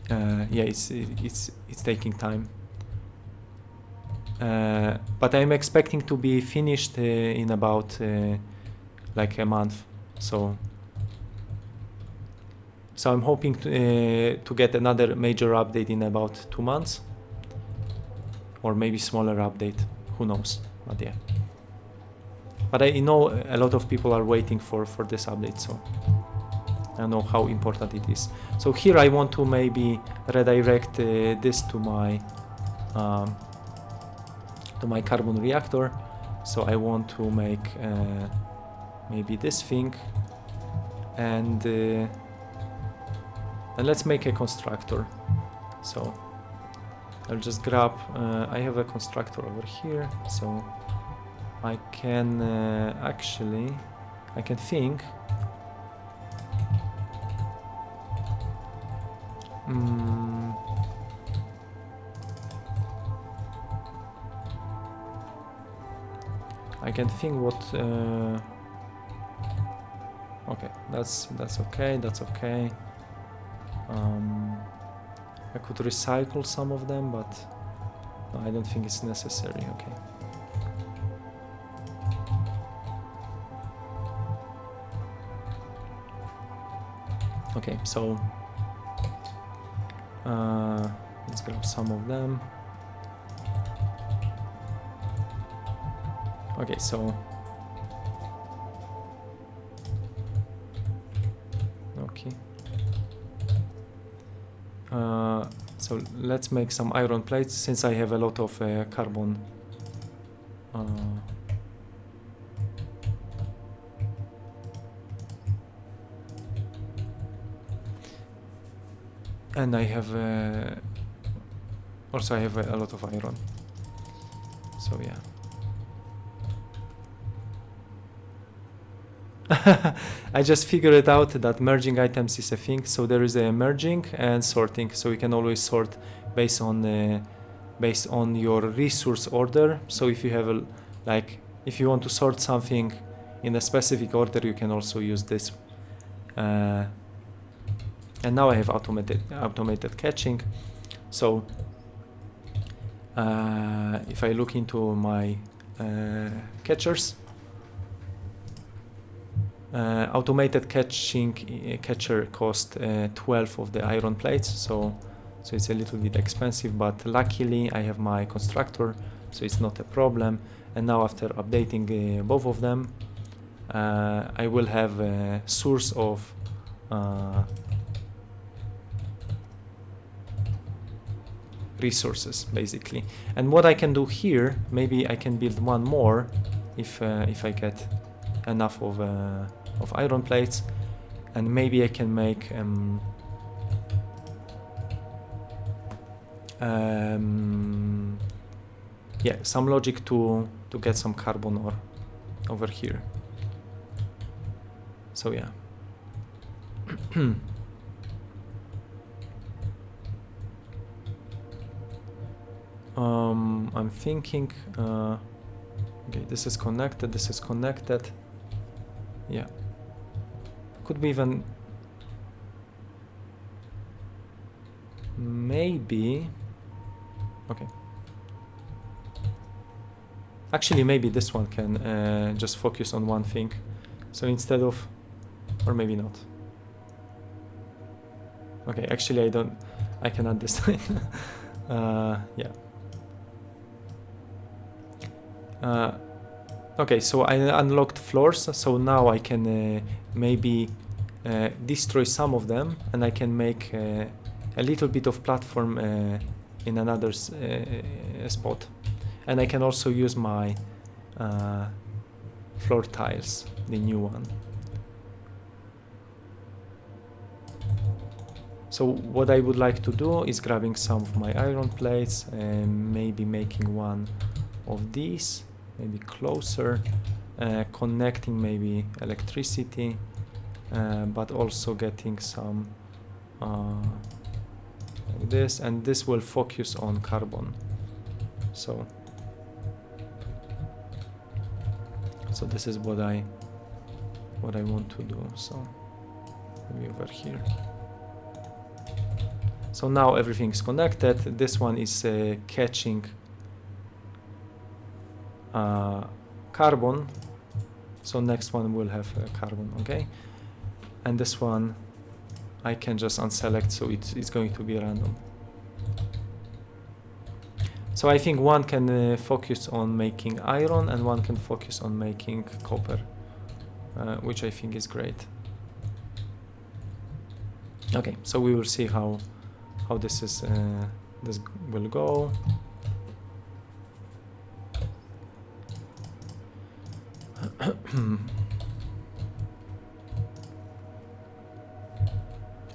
yeah, it's taking time. But I'm expecting to be finished in about like a month. So I'm hoping to get another major update in about 2 months, or maybe smaller update. Who knows? But yeah. But I know a lot of people are waiting for this update, so I know how important it is. So here I want to maybe redirect this to my carbon reactor. So I want to make maybe this thing, and let's make a constructor. So I'll just grab, I have a constructor over here, so I can actually, I can think. I can think what. Okay, that's okay. That's okay. I could recycle some of them, but no, I don't think it's necessary. Okay. Okay, so let's grab some of them. Okay, so okay. So let's make some iron plates, since I have a lot of carbon. And I have also I have a lot of iron. So yeah. I just figured it out that merging items is a thing. So there is a merging and sorting. So you can always sort based on your resource order. So if you have if you want to sort something in a specific order, you can also use this. And now I have automated catching. So if I look into my catchers, automated catcher cost 12 of the iron plates, so it's a little bit expensive, but luckily I have my constructor, so it's not a problem. And now after updating both of them, I will have a source of resources basically. And what I can do here, maybe I can build one more if I get enough of iron plates, and maybe I can make yeah, some logic to get some carbon ore over here. So yeah. I'm thinking okay, this is connected, yeah. Could we even maybe, okay, actually maybe this one can just focus on one thing, so instead of, or maybe not. Okay, actually I can add this. Yeah. Okay, so I unlocked floors, so now I can maybe destroy some of them, and I can make a little bit of platform in another spot. And I can also use my floor tiles, the new one. So what I would like to do is grabbing some of my iron plates and maybe making one of these, maybe closer, connecting maybe electricity, but also getting some like this, and this will focus on carbon. So this is what I want to do. So maybe over here. So now everything is connected. This one is catching carbon. So next one will have carbon, okay? And this one I can just unselect, so it's going to be random. So I think one can focus on making iron and one can focus on making copper, which I think is great. Okay, so we will see how this is this will go.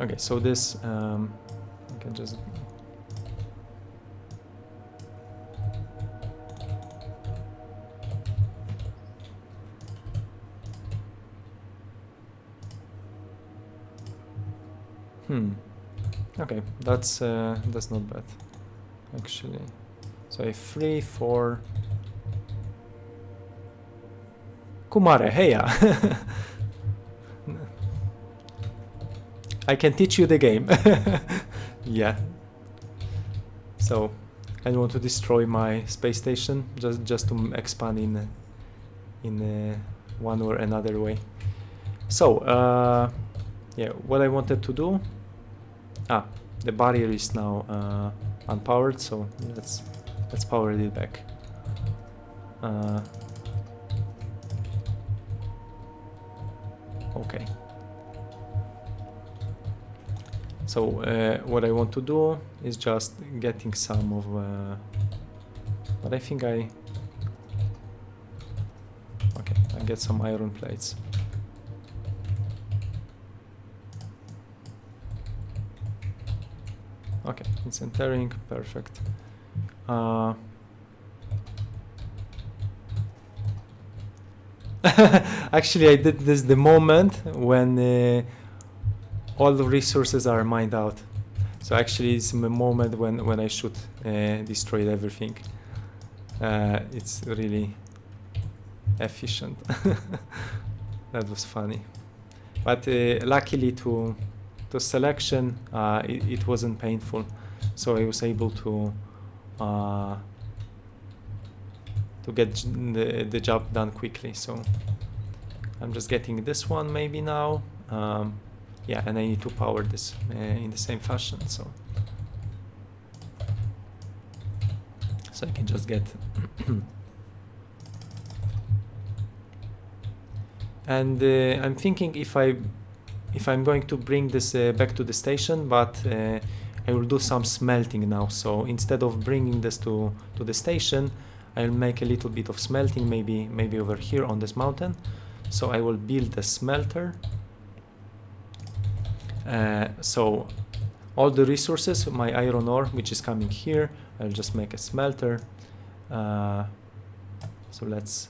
Okay, so this I can just okay, that's not bad actually. So I 3, 4. Kumare, heya. I can teach you the game. Yeah. So I want to destroy my space station just to expand in one or another way. So yeah, what I wanted to do. The barrier is now unpowered, so let's power it back. Okay. So what I want to do is just getting some of, but I think I get some iron plates. Okay, it's entering, perfect. Actually, I did this the moment when all the resources are mined out. So actually, it's a moment when I should destroy everything. It's really efficient. That was funny. But luckily to selection, it wasn't painful, so I was able to get the job done quickly. So I'm just getting this one maybe now. Yeah, and I need to power this in the same fashion. So I can just get. And I'm thinking if I'm going to bring this back to the station, but I will do some smelting now. So instead of bringing this to the station, I'll make a little bit of smelting, maybe over here on this mountain. So I will build a smelter. So all the resources, my iron ore, which is coming here, I'll just make a smelter. So let's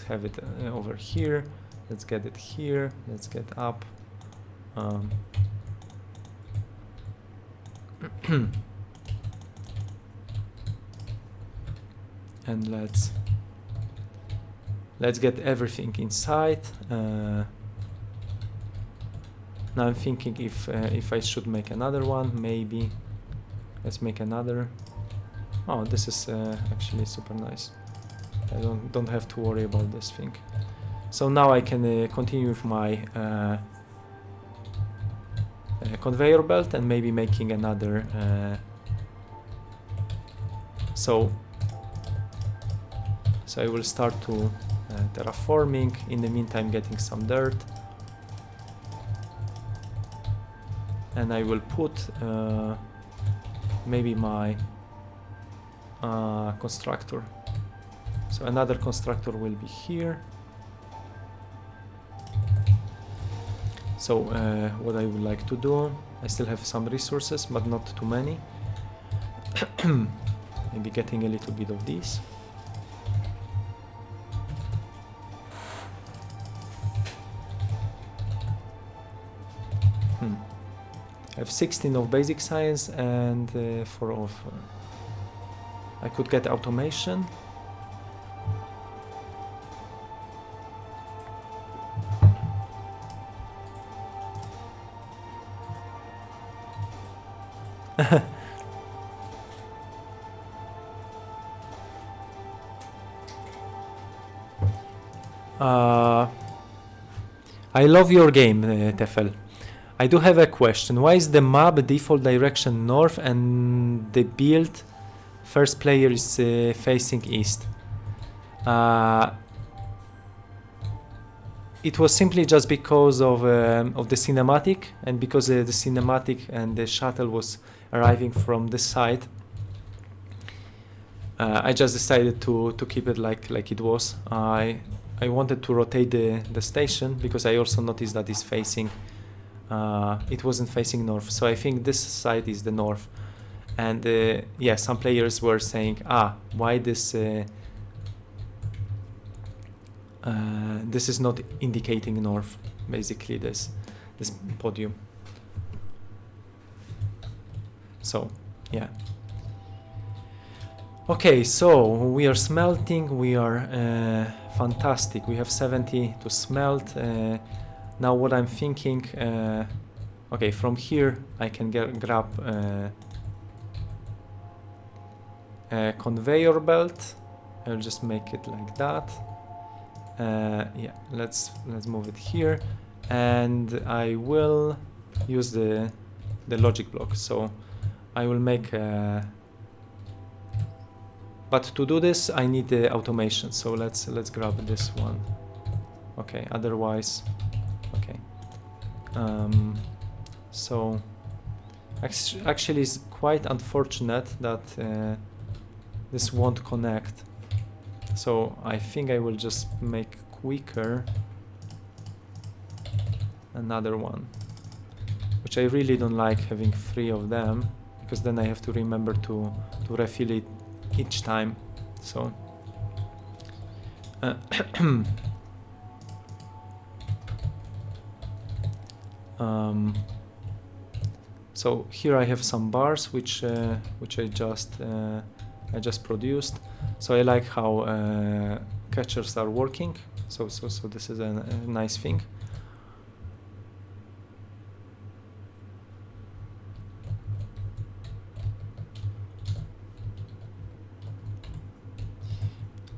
have it over here. Let's get it here. Let's get up. And let's get everything inside. Now I'm thinking if I should make another one, maybe. Let's make another. Oh, this is actually super nice. I don't have to worry about this thing. So now I can continue with my conveyor belt and maybe making another. So I will start to terraforming. In the meantime, getting some dirt, and I will put maybe my constructor. So another constructor will be here. So what I would like to do, I still have some resources, but not too many. Maybe getting a little bit of these. I have 16 of basic science and 4 of... I could get automation. I love your game, Tefel. I do have a question. Why is the map default direction north and the build first player is facing east? It was simply just because of the cinematic, and because the cinematic and the shuttle was arriving from this side. I just decided to keep it like it was. I wanted to rotate the station because I also noticed that it's facing. It wasn't facing north, so I think this side is the north. And yeah, some players were saying, why this this is not indicating north, basically this podium. So yeah. Okay, so we are smelting, we are fantastic. We have 70 to smelt. Now what I'm thinking, okay, from here I can grab a conveyor belt. I'll just make it like that. Yeah, let's move it here, and I will use the logic block. So I will make but to do this I need the automation, so let's grab this one. Okay, otherwise, okay. So actually it's quite unfortunate that this won't connect. So I think I will just make quicker another one, which I really don't like having 3 of them, because then I have to remember to refill it each time. So so here I have some bars which I just produced. So I like how catchers are working. So this is a nice thing.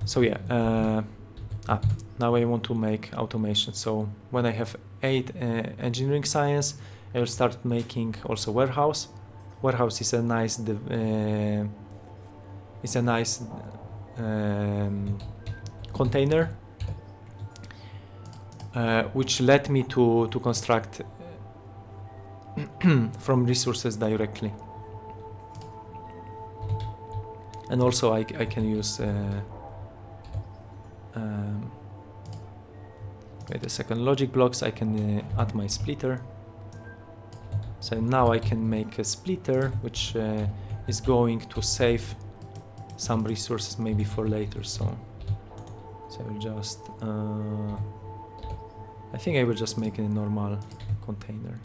So yeah, now I want to make automation. So when I have 8 engineering science, I will start making also warehouse. Warehouse is a nice container, which led me to construct from resources directly. And also I can use wait a second, logic blocks. I can add my splitter. So now I can make a splitter which is going to save some resources maybe for later. So I will just I think I will just make a normal container.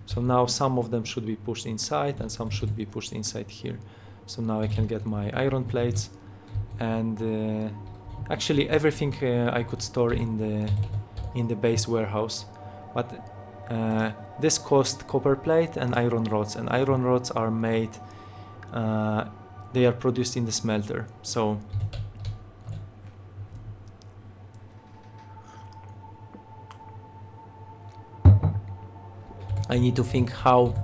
So now some of them should be pushed inside and some should be pushed inside here. So now I can get my iron plates, and actually everything I could store in the base warehouse, but this cost copper plate and iron rods, and iron rods are made, they are produced in the smelter. So I need to think how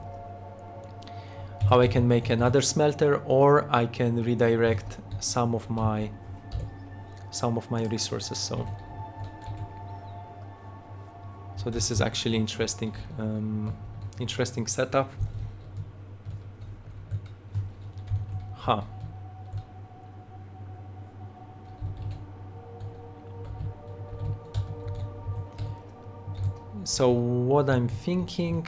I can make another smelter, or I can redirect some of my resources. So this is actually interesting, interesting setup. Huh. So what I'm thinking,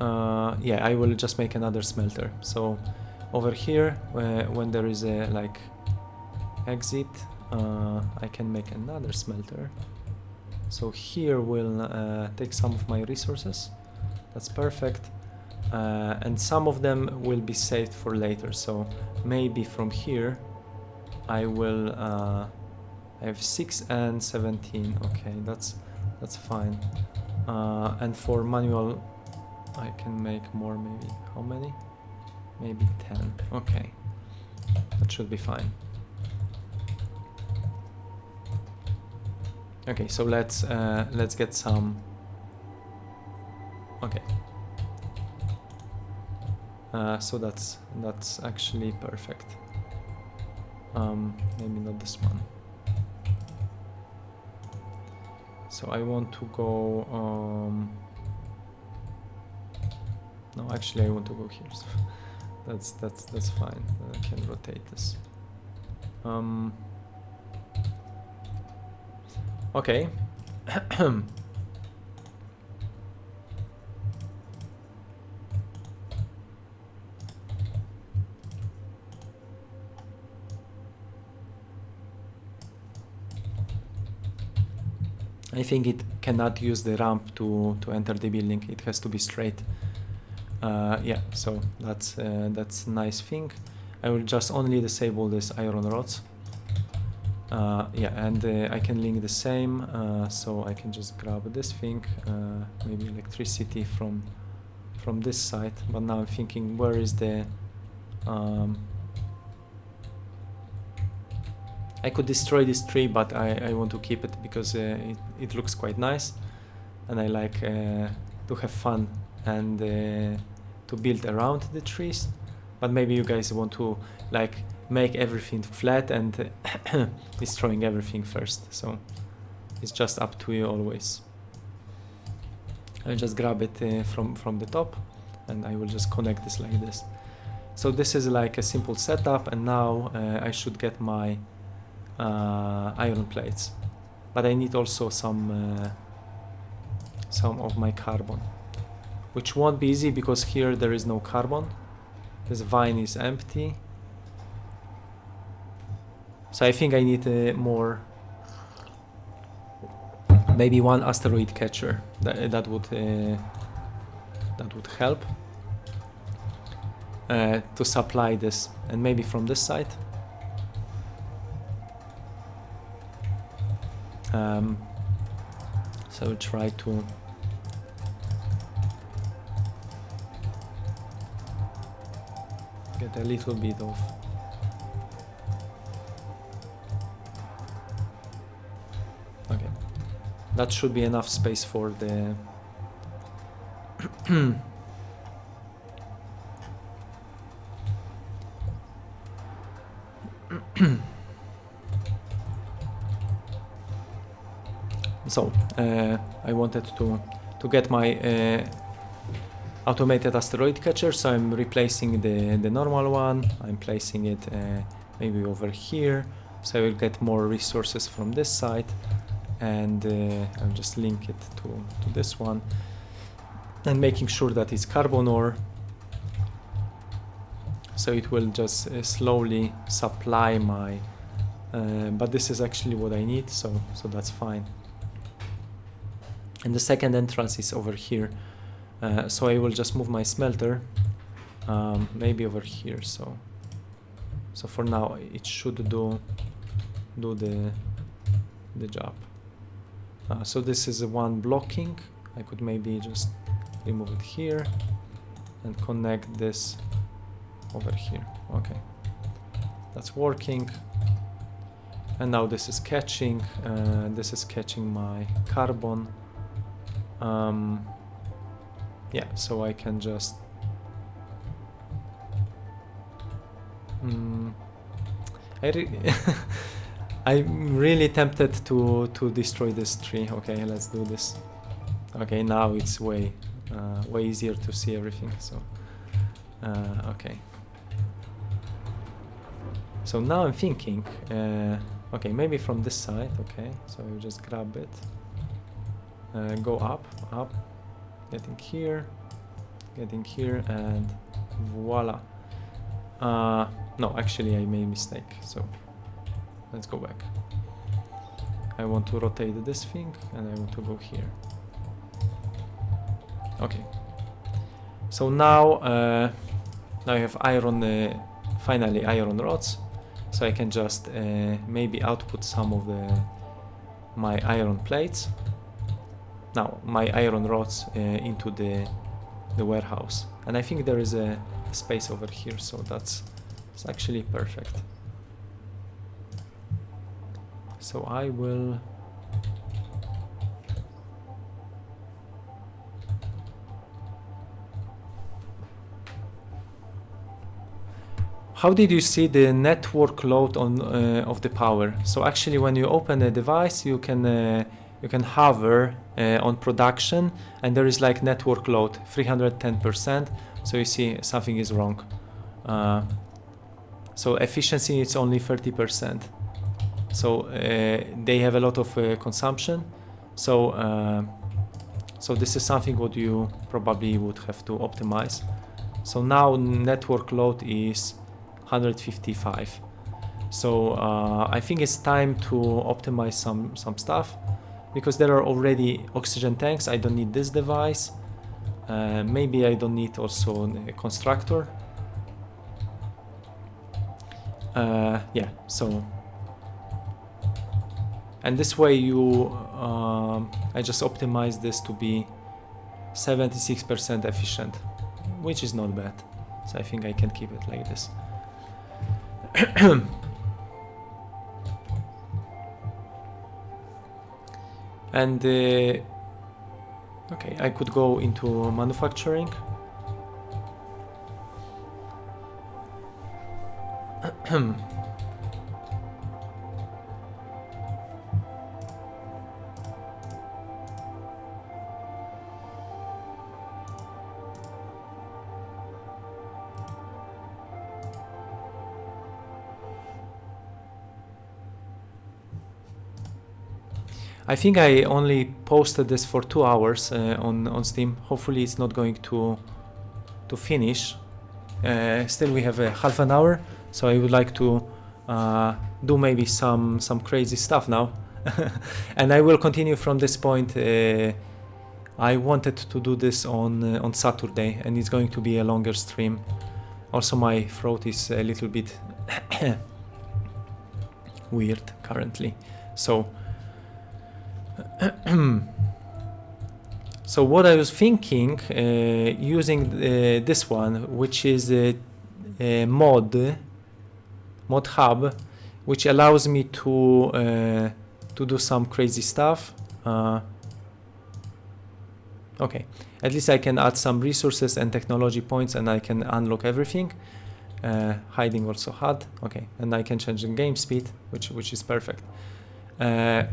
yeah, I will just make another smelter. So over here, when there is a like exit, I can make another smelter. So here we'll take some of my resources. That's perfect. And some of them will be saved for later. So maybe from here I will I have 6 and 17. Okay, that's fine. And for manual I can make more, maybe. How many? Maybe 10. Okay, that should be fine. Okay, so let's get some. Okay. So that's actually perfect. Maybe not this one. So I want to go. No, actually, I want to go here. So that's fine. I can rotate this. Okay. I think it cannot use the ramp to enter the building. It has to be straight. Yeah, so that's a nice thing. I will just only disable this iron rods. Yeah, and I can link the same, so I can just grab this thing, maybe electricity from this side. But now I'm thinking, where is the I could destroy this tree, but I want to keep it because it looks quite nice, and I like to have fun and to build around the trees. But maybe you guys want to like make everything flat and destroying everything first. So it's just up to you always. I'll just grab it from the top, and I will just connect this like this. So this is like a simple setup, and now I should get my iron plates, but I need also some of my carbon, which won't be easy because here there is no carbon. This vine is empty, so I think I need more, maybe one asteroid catcher. That would help to supply this, and maybe from this side. So I'll try to get a little bit of okay. That should be enough space for the So I wanted to get my automated asteroid catcher, so I'm replacing the normal one. I'm placing it maybe over here, so I will get more resources from this side, and I'll just link it to this one, and making sure that it's carbon ore, so it will just slowly supply my but this is actually what I need, so that's fine. And the second entrance is over here, so I will just move my smelter maybe over here. So for now it should do the job. So this is one blocking. I could maybe just remove it here and connect this over here. Okay, that's working. And now this is catching my carbon. Yeah, so I can just I'm really tempted to destroy this tree. Okay, let's do this. Okay, now it's way easier to see everything. So okay. So now I'm thinking, okay, maybe from this side. Okay, so you just grab it, go up, getting here, and voila. No, actually I made a mistake. So let's go back. I want to rotate this thing and I want to go here. Okay. So now I have iron, finally iron rods. So I can just maybe output some of my iron plates. Now my iron rods into the warehouse. And I think there is a space over here, so it's actually perfect. So I will how did you see the network load on of the power? So actually when you open a device you can hover on production and there is like network load 310%, so you see something is wrong. So efficiency is only 30%. So they have a lot of consumption. So so this is something what you probably would have to optimize. So now network load is 155. So I think it's time to optimize some stuff, because there are already oxygen tanks. I don't need this device. Maybe I don't need also a constructor. Yeah, so and this way I just optimize this to be 76% efficient, which is not bad. So I think I can keep it like this. And okay, I could go into manufacturing. I think I only posted this for 2 hours on Steam. Hopefully it's not going to finish. Still we have a half an hour, so I would like to do maybe some crazy stuff now. And I will continue from this point. I wanted to do this on Saturday, and it's going to be a longer stream. Also my throat is a little bit weird currently, so so what I was thinking, using this one, which is a mod hub, which allows me to do some crazy stuff. Okay, at least I can add some resources and technology points, and I can unlock everything. Hiding also HUD. Okay, and I can change the game speed, which is perfect.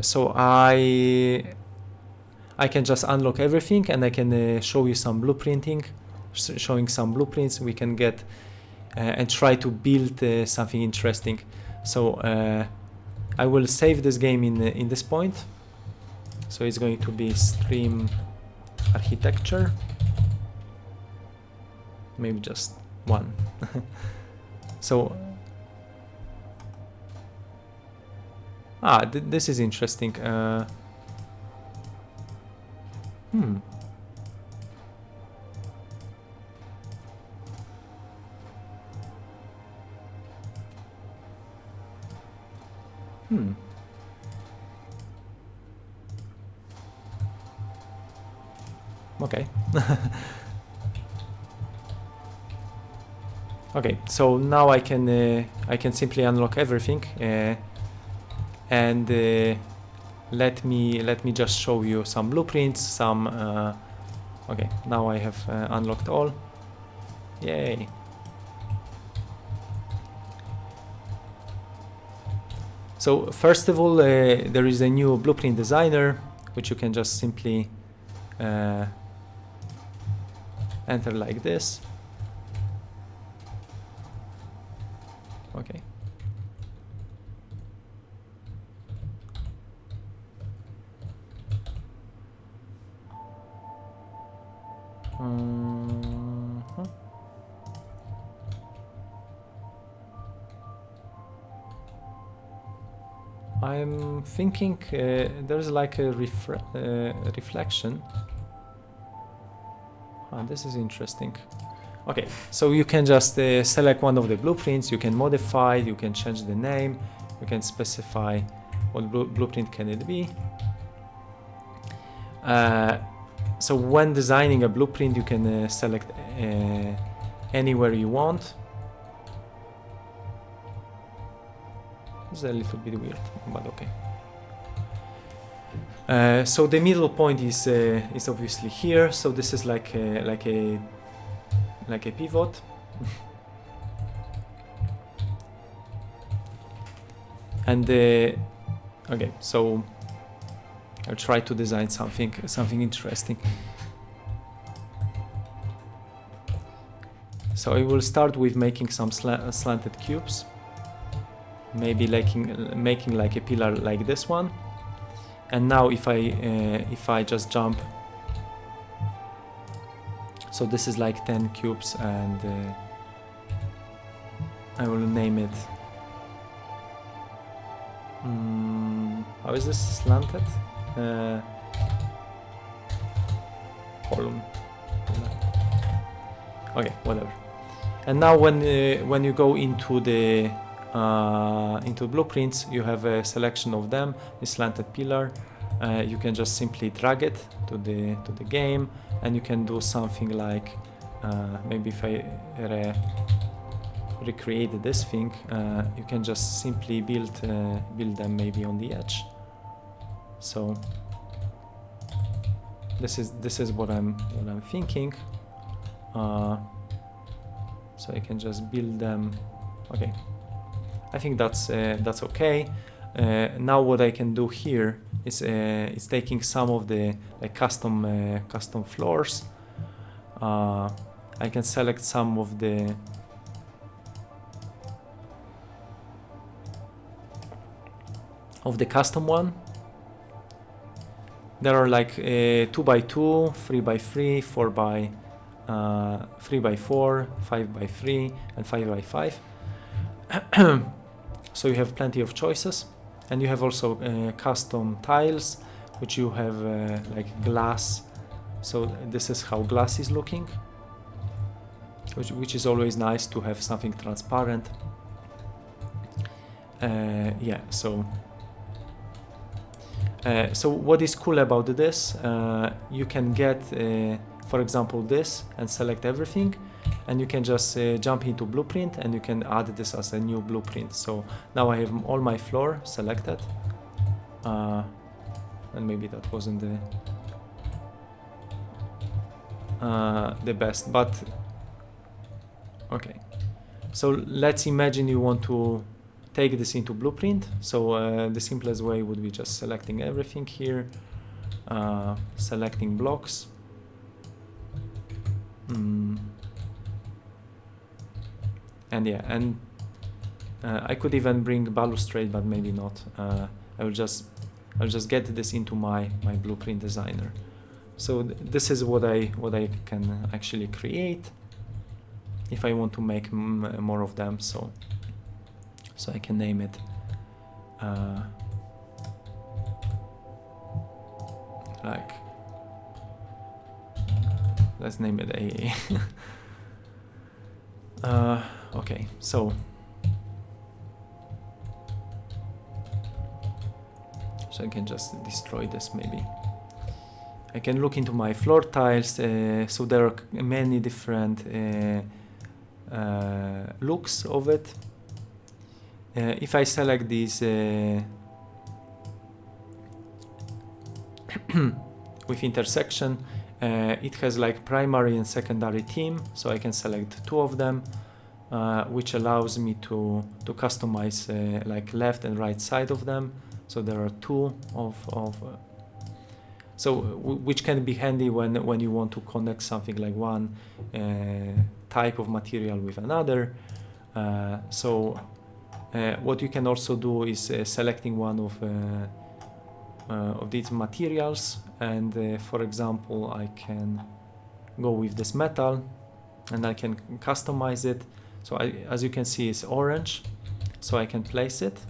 So I can just unlock everything, and I can show you some blueprinting, showing some blueprints. We can get and try to build something interesting. So I will save this game in this point. So it's going to be stream architecture, maybe just one. So this is interesting. Okay. Okay, so now I can simply unlock everything, and let me just show you some blueprints, some okay, now I have unlocked all. Yay. So first of all, there is a new blueprint designer, which you can just simply enter like this. Okay. I'm thinking there's like a reflection. This is interesting. Okay, so you can just select one of the blueprints, you can modify, you can change the name, you can specify what blueprint can it be. So when designing a blueprint, you can select anywhere you want. It's a little bit weird, but okay. So the middle point is obviously here. So this is like a pivot. And okay, so I'll try to design something interesting. So I will start with making some slanted cubes. Maybe making like a pillar like this one. And now if I just jump, so this is like 10 cubes, and I will name it. How is this slanted? Column. Okay, whatever. And now when you go into the into blueprints, you have a selection of them. This slanted pillar, you can just simply drag it to the game, and you can do something like maybe if I recreate this thing, you can just simply build them maybe on the edge. So this is what I'm thinking. So I can just build them. Okay, I think that's okay. Now what I can do here is taking some of the custom floors. I can select some of the custom one. There are like 2x2, 3x3, 3x4, 5x3, and 5x5. So you have plenty of choices, and you have also custom tiles, which you have like glass. So this is how glass is looking, which is always nice to have something transparent. Yeah, so what is cool about this, you can get for example this and select everything, and you can just jump into blueprint and you can add this as a new blueprint. So now I have all my floor selected, and maybe that wasn't the best, but okay. So let's imagine you want to take this into blueprint. So the simplest way would be just selecting everything here, selecting blocks. And yeah, and I could even bring balustrade, but maybe not. I'll just get this into my blueprint designer. So this is what I can actually create if I want to make more of them. So I can name it like, let's name it AA. Okay, so I can just destroy this maybe. I can look into my floor tiles. So there are many different looks of it. If I select these with intersection, it has like primary and secondary theme, so I can select two of them, which allows me to customize like left and right side of them. So there are two which can be handy when you want to connect something like one type of material with another. What you can also do is selecting one of these materials, and for example I can go with this metal and I can customize it. So as you can see, it's orange, so I can place it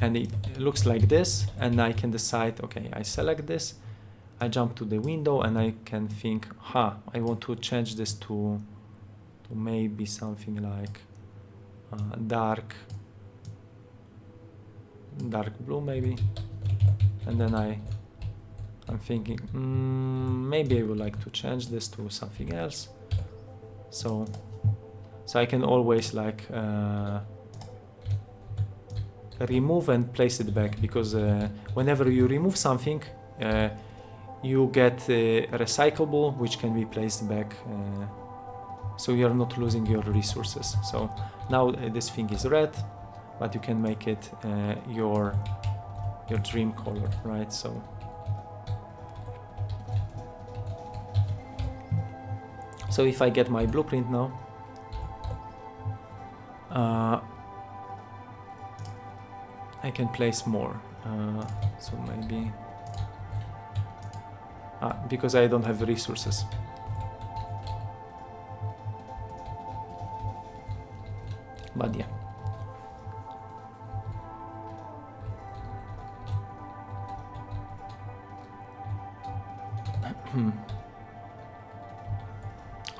and it looks like this, and I can decide, okay, I select this, I jump to the window and I can think, I want to change this to maybe something like dark blue maybe, and then I'm thinking maybe I would like to change this to something else. So I can always like remove and place it back, because whenever you remove something you get recyclable, which can be placed back, so you're not losing your resources. So now this thing is red, but you can make it your dream color, right? So if I get my blueprint now, I can place more. So maybe because I don't have resources. But yeah.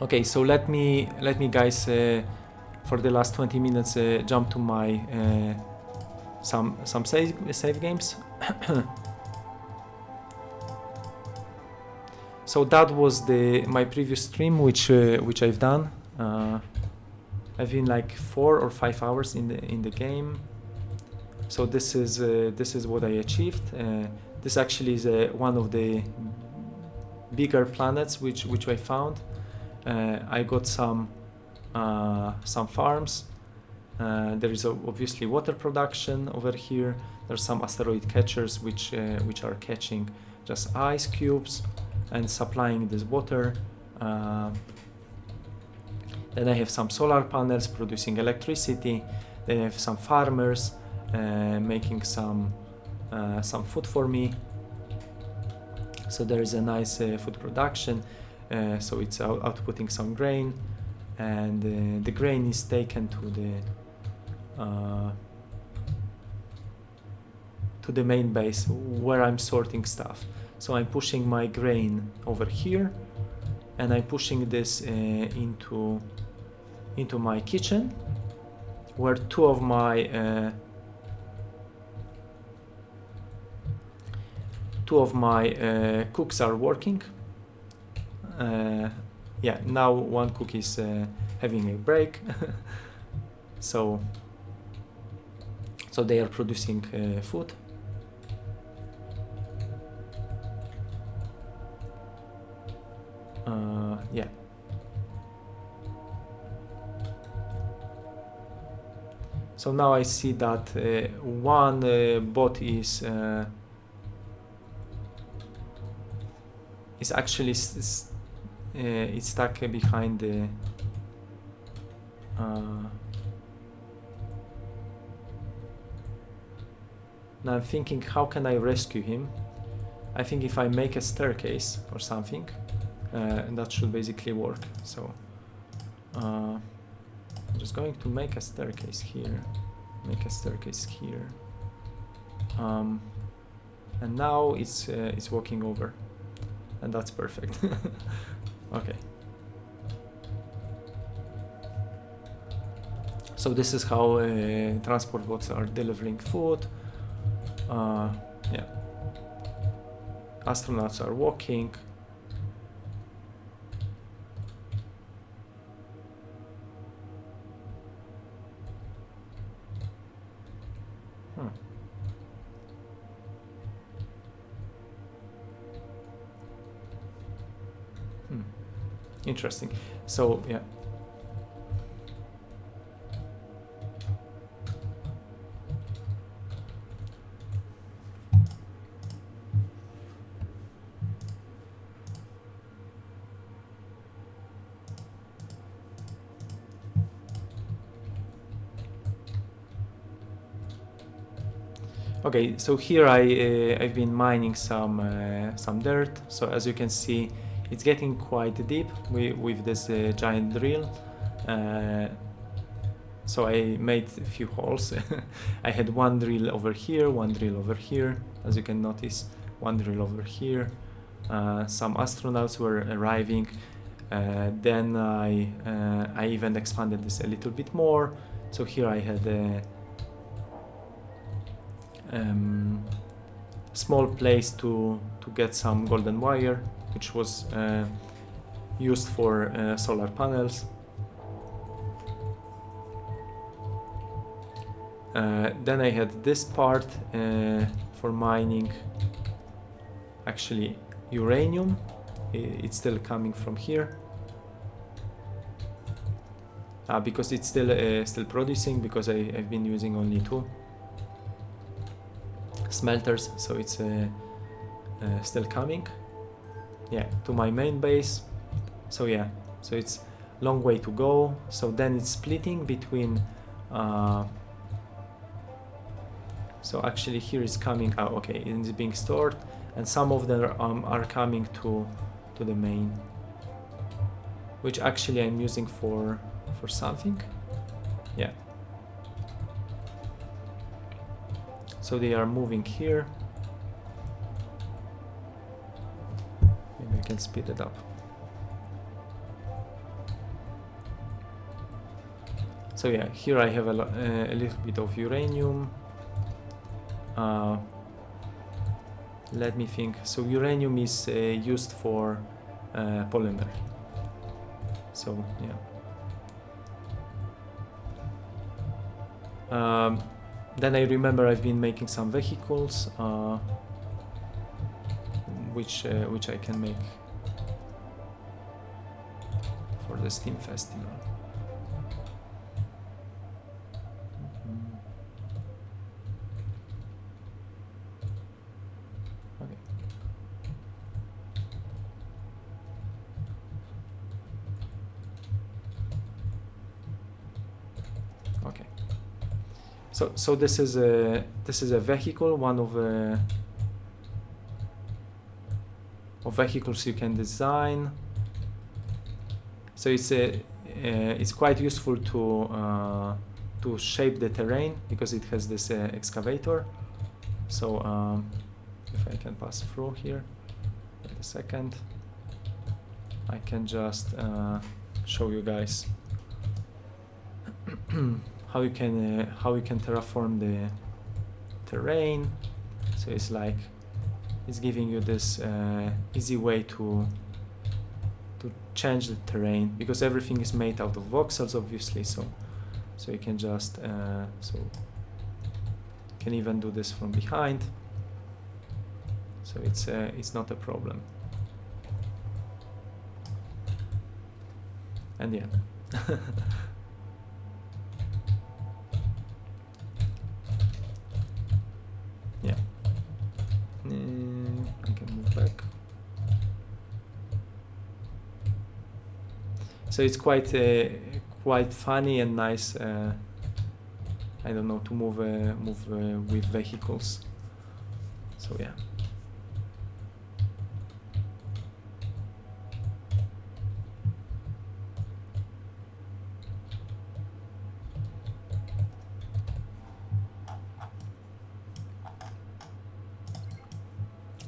Okay, so let me guys for the last 20 minutes jump to my some save games. So that was my previous stream, which I've done. I've been like 4 or 5 hours in the game. So this is what I achieved. This actually is one of the bigger planets which I found. I got some farms. There is obviously water production over here. There's some asteroid catchers which are catching just ice cubes and supplying this water. Then I have some solar panels producing electricity. Then I have some farmers making some food for me. So there is a nice food production. So it's outputting some grain, and the grain is taken to the main base where I'm sorting stuff. So I'm pushing my grain over here, and I'm pushing this into my kitchen, where two of my cooks are working. Yeah, now one cook is having a break. so they are producing food. Yeah. So now I see that one bot is actually it's stuck behind the now I'm thinking, how can I rescue him? I think if I make a staircase or something, that should basically work. So I'm just going to make a staircase here, and now it's walking over, and that's perfect. Okay. So this is how transport bots are delivering food. Yeah. astronauts are walking. Interesting. So yeah. Okay, so here I've been mining some dirt. So as you can see, it's getting quite deep with this giant drill. So I made a few holes. I had one drill over here, one drill over here. As you can notice, one drill over here. Some astronauts were arriving. Then I even expanded this a little bit more. So here I had a small place to get some golden wire, which was used for solar panels. Then I had this part for mining actually uranium. It's still coming from here because it's still producing, because I've been using only 2 smelters, so it's still coming, yeah, to my main base. So yeah, so it's long way to go. So then it's splitting between so actually here is coming okay, it's being stored, and some of them are coming to the main, which actually I'm using for something, yeah. So they are moving here. Maybe I can speed it up. So yeah, here I have a little bit of uranium. Let me think. So uranium is used for polymer. So yeah. Then I remember I've been making some vehicles, which I can make for the Steam Festival. Okay. Okay. So this is a vehicle, one of vehicles you can design. So it's quite useful to shape the terrain, because it has this excavator. So if I can pass through here, wait a second, I can just show you guys how you can terraform the terrain. So it's giving you this easy way to change the terrain, because everything is made out of voxels, obviously. So you can just can even do this from behind. So it's not a problem. And yeah. Yeah. I can move back. So it's quite funny and nice. I don't know, to move with vehicles. So yeah.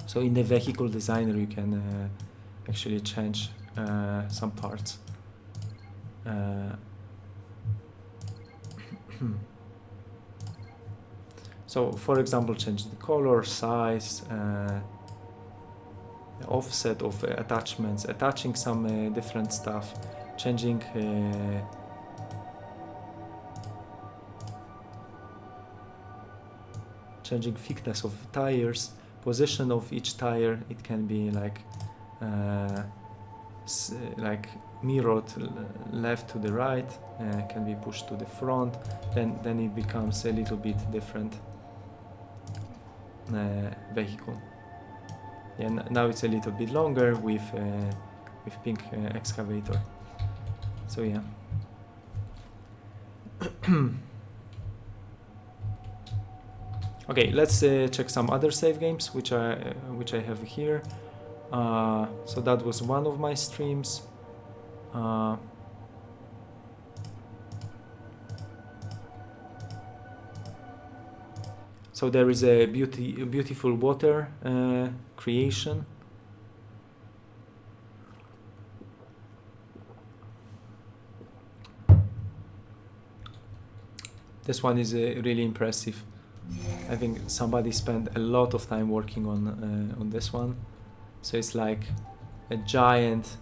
So in the vehicle designer, you can actually change some parts. So for example, change the color, size, offset of attachments, attaching some different stuff, changing changing thickness of tires, position of each tire. It can be like mirrored left to the right, can be pushed to the front, then it becomes a little bit different vehicle. Yeah, now it's a little bit longer with pink excavator. So yeah. Okay, let's check some other save games which I have here. So that was one of my streams. So there is a beautiful water creation. This one is really impressive. I think somebody spent a lot of time working on this one. So it's like a giant.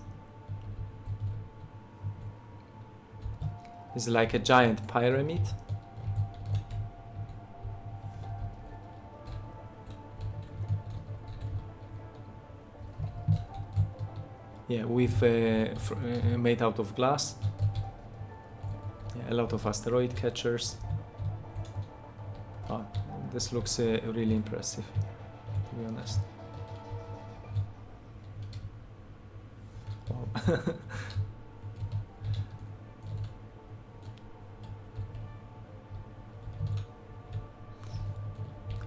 It's like a giant pyramid. Yeah, with made out of glass. Yeah, a lot of asteroid catchers. Oh, this looks really impressive, to be honest. Wow.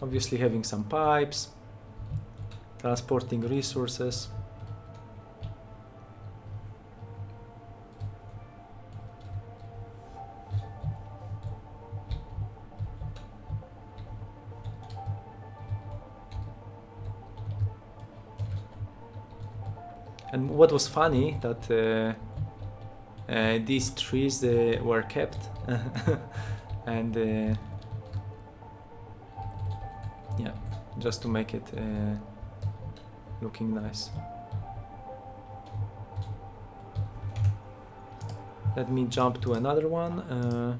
Obviously having some pipes, transporting resources. And what was funny that these trees were kept and yeah, just to make it looking nice. Let me jump to another one.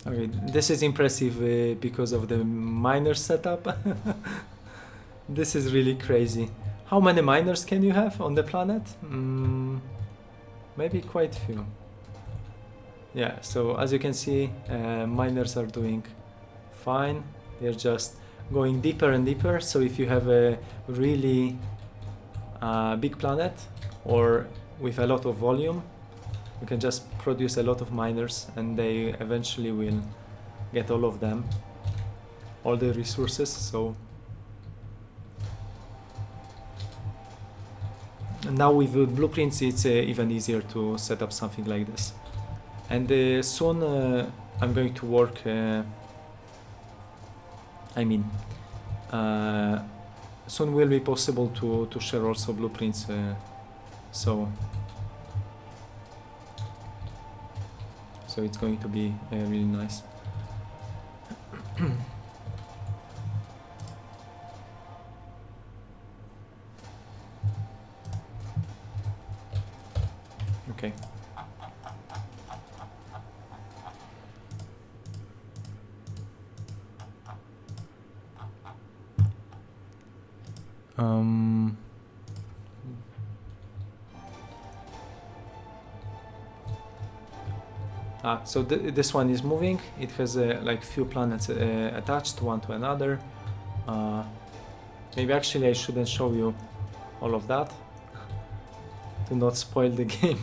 Okay, this is impressive because of the miner setup. This is really crazy. How many miners can you have on the planet? Maybe quite few. Yeah, so as you can see, miners are doing fine. They're just going deeper and deeper. So if you have a really big planet or with a lot of volume, you can just produce a lot of miners and they eventually will get all of them, all the resources. So and now with blueprints it's even easier to set up something like this. And soon I'm going to work, soon will be possible to share also blueprints, so it's going to be really nice. Okay. So this one is moving. It has like few planets attached one to another. Maybe actually I shouldn't show you all of that to not spoil the game.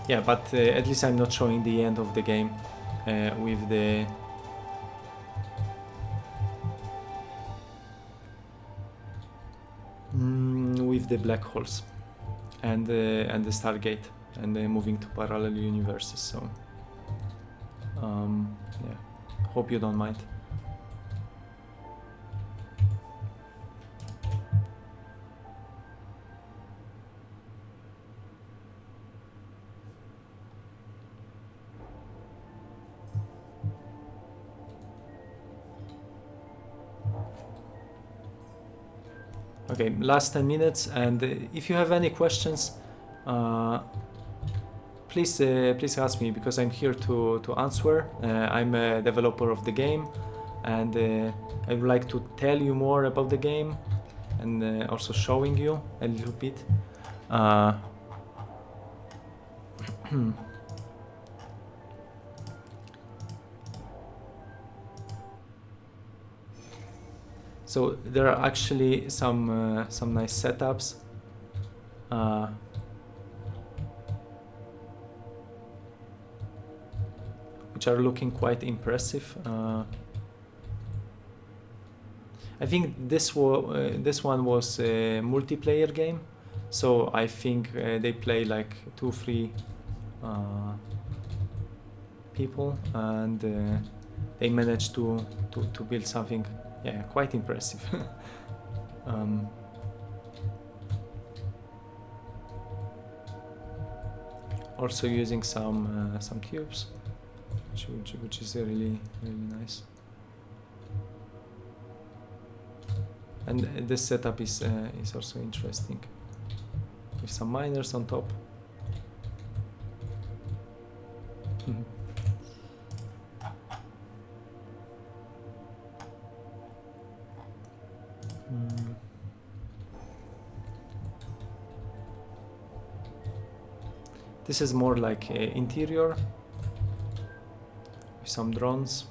Yeah, but at least I'm not showing the end of the game with the black holes and the Stargate and moving to parallel universes. So yeah, hope you don't mind. Okay, last 10 minutes, and if you have any questions, please ask me, because I'm here to answer. I'm a developer of the game, and I would like to tell you more about the game, and also showing you a little bit. So there are actually some nice setups. Which are looking quite impressive. I think this one was a multiplayer game, so I think they play like 2-3 people, and they managed to build something, yeah, quite impressive. Also using some tubes, which is really nice. And this setup is also interesting, with some miners on top. This is more like interior, with some drones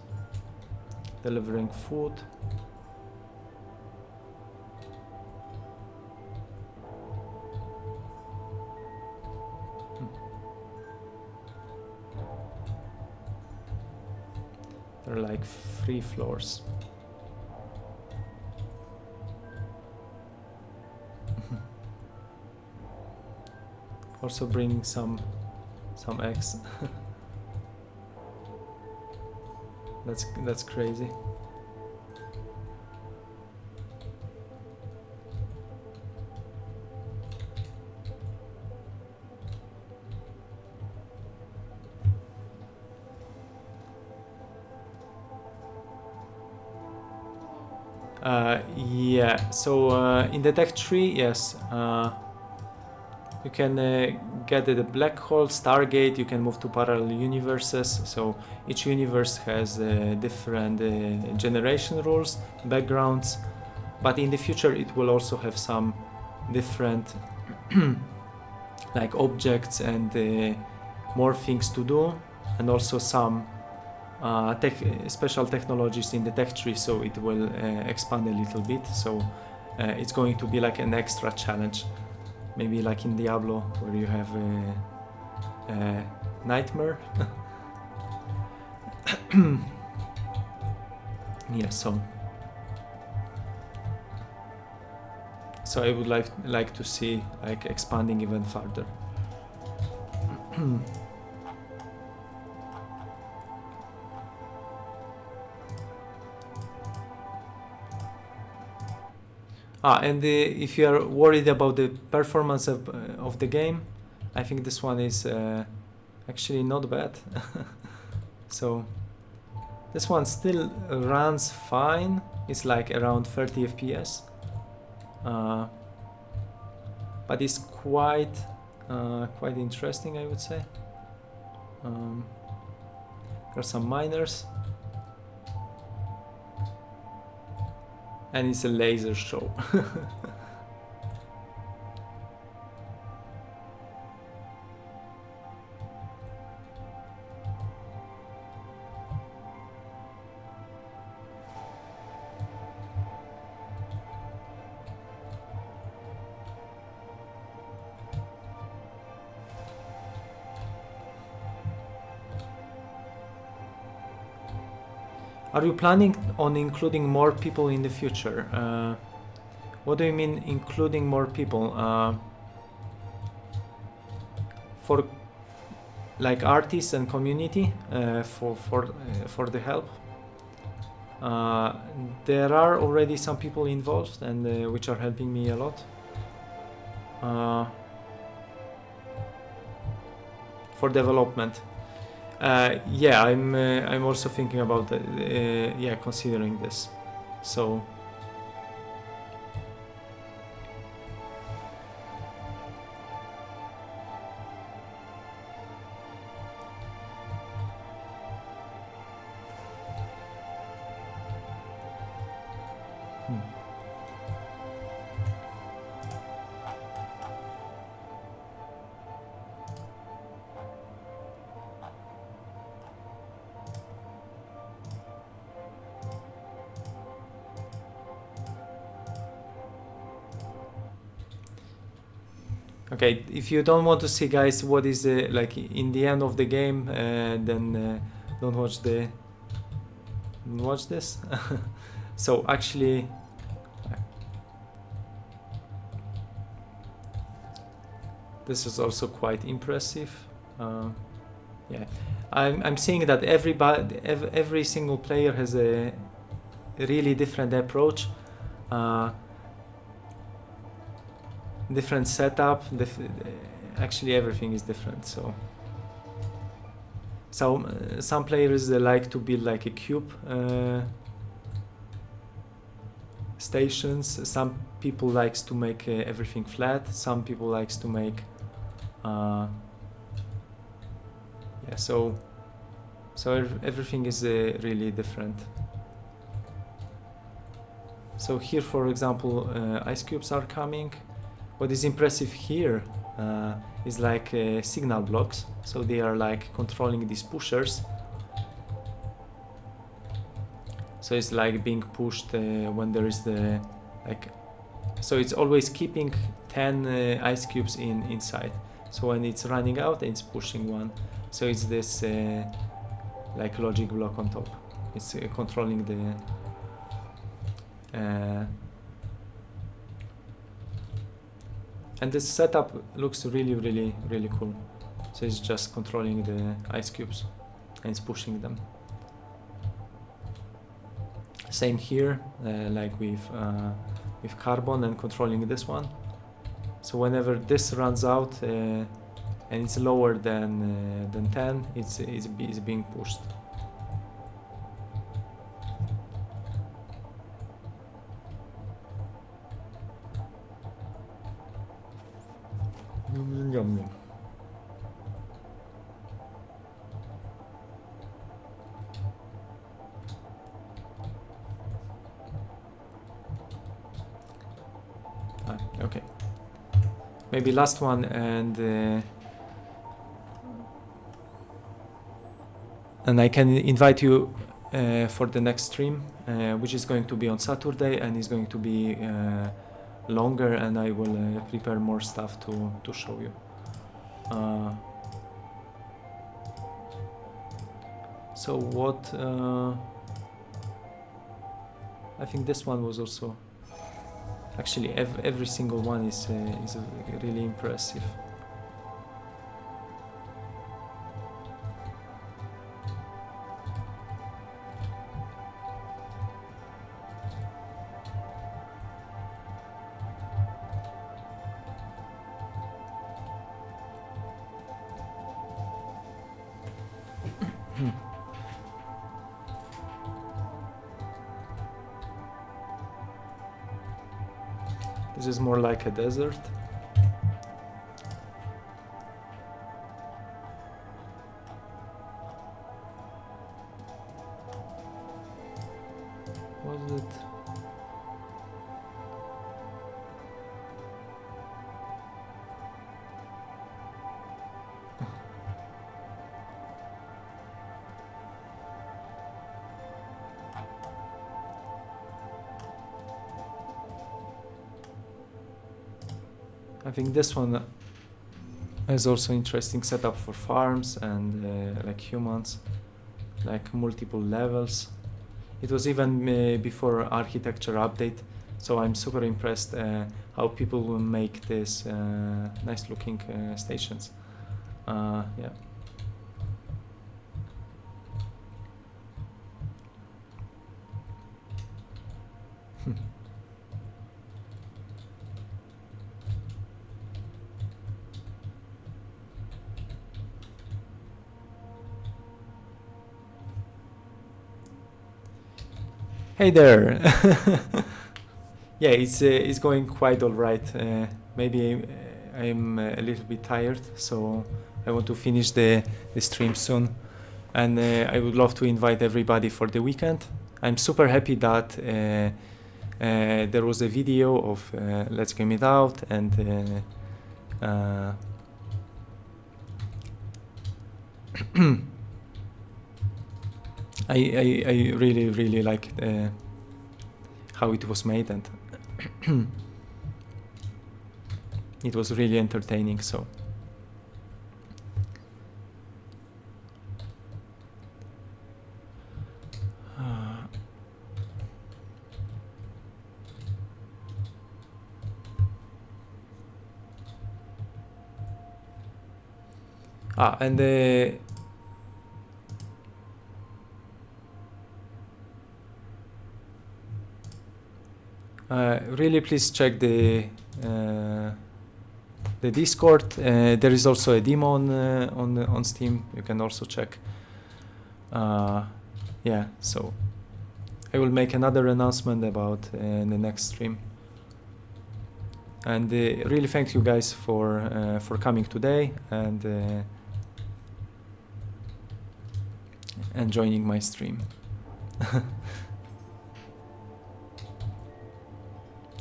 delivering food. There are like 3 floors. Also bringing some eggs. That's crazy. Yeah, so in the tech tree, yes, you can get the black hole, Stargate, you can move to parallel universes, so each universe has different generation rules, backgrounds, but in the future it will also have some different like objects and more things to do, and also some special technologies in the tech tree, so it will expand a little bit. So it's going to be like an extra challenge, maybe like in Diablo, where you have a nightmare. Yeah, so I would like to see like expanding even further. And if you are worried about the performance of the game, I think this one is actually not bad. So this one still runs fine. It's like around 30 FPS, but it's quite interesting, I would say. There are some miners, and it's a laser show. Are you planning on including more people in the future? What do you mean including more people? For like artists and community, for the help. There are already some people involved and which are helping me a lot. For development. Yeah, I'm also thinking about yeah, considering this. So okay, if you don't want to see, guys, what is like in the end of the game, then don't watch this. So actually, this is also quite impressive. Yeah, I'm seeing that every single player has a really different approach. Different setup, actually everything is different. So some players like to build like a cube stations. Some people likes to make everything flat. Some people likes to make yeah, so everything is really different. So here, for example, ice cubes are coming. What is impressive here is like signal blocks, so they are like controlling these pushers. So it's like being pushed when there is the like, so it's always keeping 10 ice cubes inside. So when it's running out, it's pushing one. So it's this like logic block on top. It's controlling the and this setup looks really cool. So it's just controlling the ice cubes and it's pushing them. Same here, like with carbon and controlling this one. So whenever this runs out and it's lower than 10, it's being pushed. Okay, maybe last one, and I can invite you for the next stream, which is going to be on Saturday and is going to be longer, and I will prepare more stuff to show you. So what I think this one was also actually every single one is really impressive. This is more like a desert. Was it? I think this one is also interesting setup for farms and like humans, like multiple levels. It was even before architecture update, so I'm super impressed how people will make this nice looking stations. Yeah. Hey there. Yeah, it's going quite all right. Maybe I'm a little bit tired, so I want to finish the stream soon. And I would love to invite everybody for the weekend. I'm super happy that there was a video of Let's Game It Out, and I really like how it was made, and it was really entertaining. So and really please check the Discord. There is also a demo on Steam. You can also check. Yeah, so I will make another announcement about the next stream. And really thank you guys for coming today and joining my stream.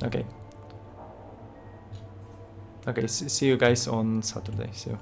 Okay. Okay, see you guys on Saturday. See you.